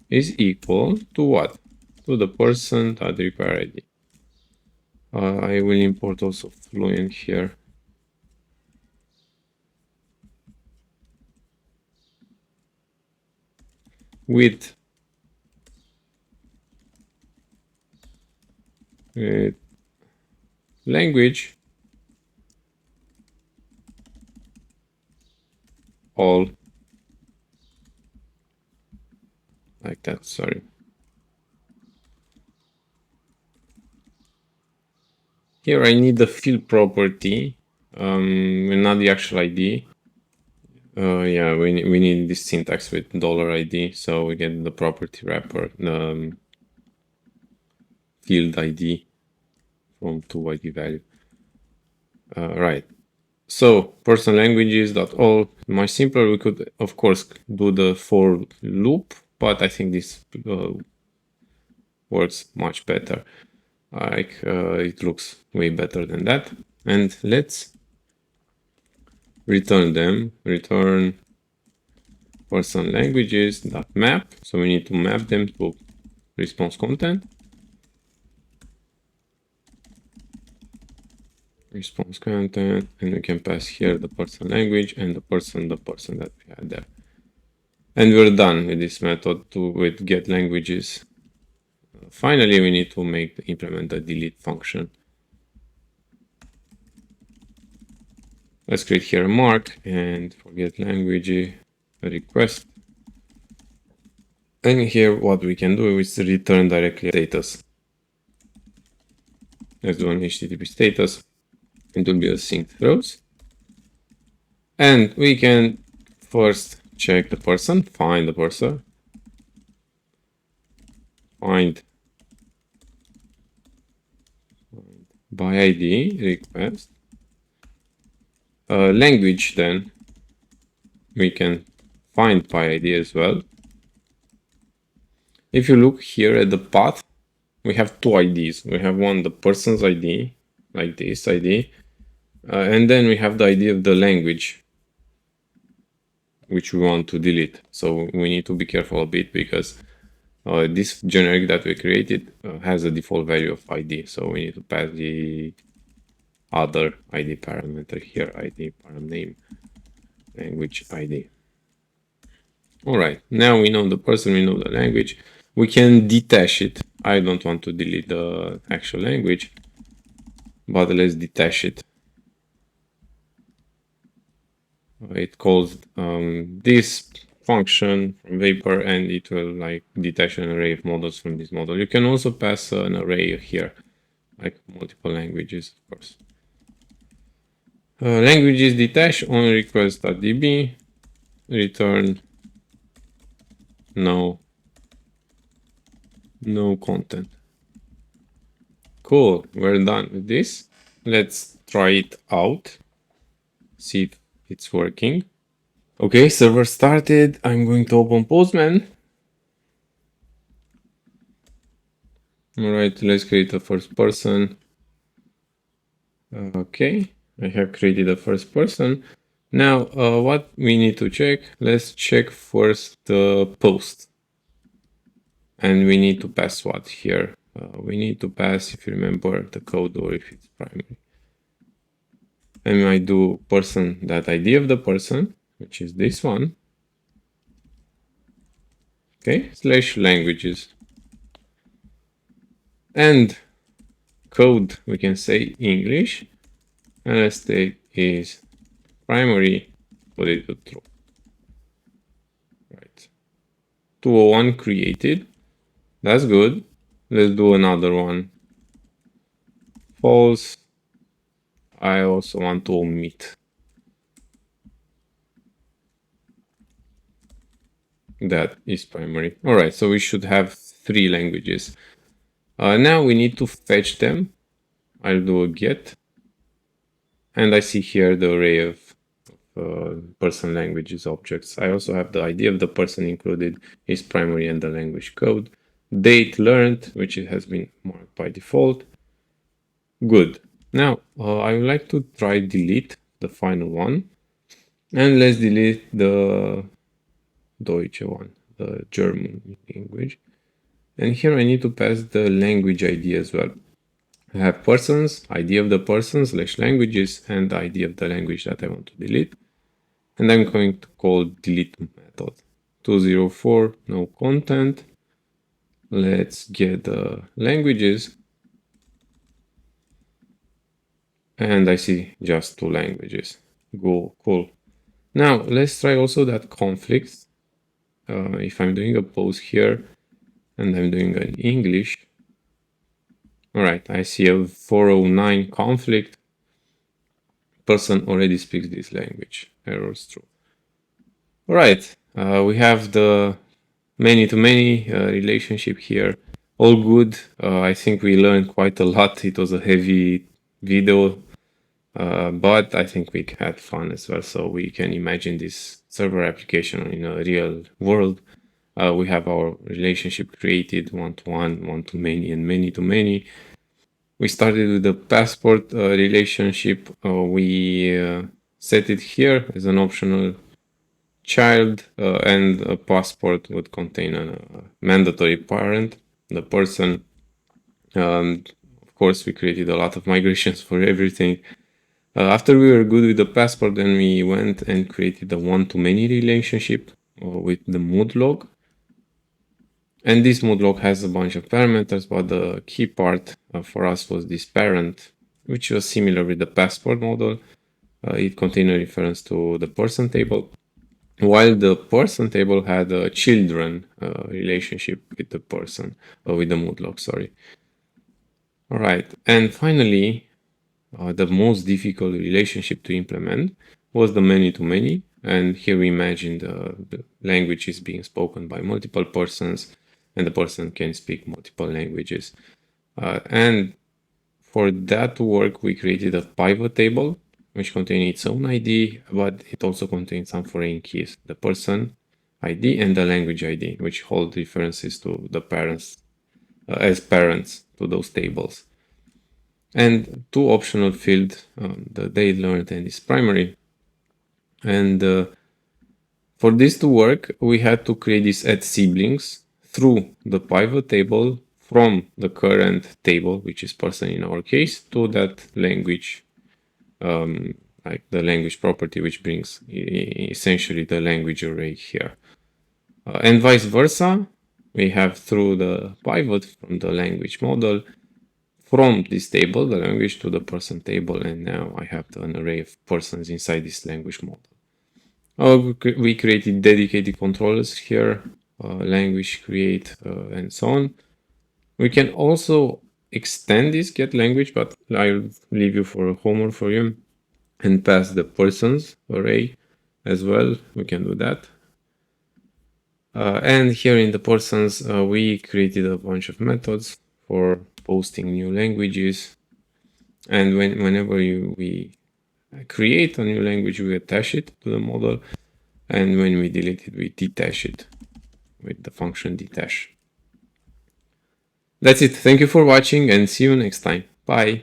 is equal to what? To the person.require ID. I will import also Fluent here. With language all like that, sorry. Here I need the field property, not the actual ID. Yeah, we need this syntax with $ID, so we get the property wrapper, field ID from toID value. Right. So person languages dot all. Much simpler. We could of course do the for loop, but I think this works much better. Like it looks way better than that. And let's return them. Return person languages dot map. So we need to map them to response content. Response content, and we can pass here the person language and the person that we had there. And we're done with this method with get languages. Finally, we need to implement the delete function. Let's create here a mark and for get language a request. And here what we can do is return directly status. Let's do an HTTP status. It will be a synced throws. And we can first check the person, find the person, find by ID request. Language, then we can find by ID as well. If you look here at the path, we have two IDs. We have one, the person's ID, like this ID, and then we have the ID of the language, which we want to delete. So we need to be careful a bit because this generic that we created has a default value of ID. So we need to pass the other ID parameter here, ID param name, language ID. All right, now we know the person, we know the language. We can detach it. I don't want to delete the actual language, but let's detach it. It calls this function from Vapor, and it will like detach an array of models from this model. You can also pass an array here, like multiple languages, of course. Languages detached on request.db, return no content. Cool, we're done with this. Let's try it out, see if it's working. Okay, server started. I'm going to open Postman. All right, let's create a first person. Okay, I have created a first person. Now, what we need to check, let's check first the post. And we need to pass what here? We need to pass, if you remember, the code or if it's primary. And I do person, that ID of the person, which is this one. Okay, slash languages. And code, we can say English. And let's say is primary, put it to true. Right. 201 created. That's good. Let's do another one. False. I also want to omit. That is primary. All right, so we should have 3 languages. Now we need to fetch them. I'll do a get. And I see here the array of person languages objects. I also have the ID of the person included is primary and the language code. Date learned, which it has been marked by default. Good. Now I would like to try delete the final one. And let's delete the Deutsche one, the German language. And here I need to pass the language ID as well. I have persons, ID of the person slash languages, and the ID of the language that I want to delete. And I'm going to call delete method. 204, no content. Let's get the languages. And I see just 2 languages. Cool. Now let's try also that conflicts. If I'm doing a pause here and I'm doing an English. All right, I see a 409 conflict. Person already speaks this language. Errors true. All right, we have the many-to-many relationship here. All good. I think we learned quite a lot. It was a heavy video, but I think we had fun as well. So we can imagine this server application in a real world. We have our relationship created one-to-one, one-to-many, and many-to-many. We started with the passport relationship. We set it here as an optional child, and a passport would contain a mandatory parent, the person. Of course, we created a lot of migrations for everything. After we were good with the passport, then we went and created a one-to-many relationship with the mood log. And this mood log has a bunch of parameters, but the key part for us was this parent, which was similar with the passport model. It contained a reference to the person table, while the person table had a children relationship with the person, with the mood log, sorry. All right, and finally, the most difficult relationship to implement was the many-to-many. And here we imagined the language is being spoken by multiple persons, and the person can speak multiple languages. And for that to work, we created a pivot table, which contains its own ID, but it also contains some foreign keys, the person ID and the language ID, which hold references to the parents as parents to those tables. And two optional fields, the date learned and is primary. And for this to work, we had to create this add siblings through the pivot table from the current table, which is person in our case, to that language, like the language property, which brings essentially the language array here. And vice versa, we have through the pivot from the language model, from this table, the language, to the person table, and now I have an array of persons inside this language model. We created dedicated controllers here, language create, and so on. We can also extend this get language, but I'll leave you for a homework for you, and pass the persons array as well. We can do that. And here in the persons, we created a bunch of methods for posting new languages. And whenever we create a new language, we attach it to the model. And when we delete it, we detach it with the function detach. That's it. Thank you for watching and see you next time. Bye.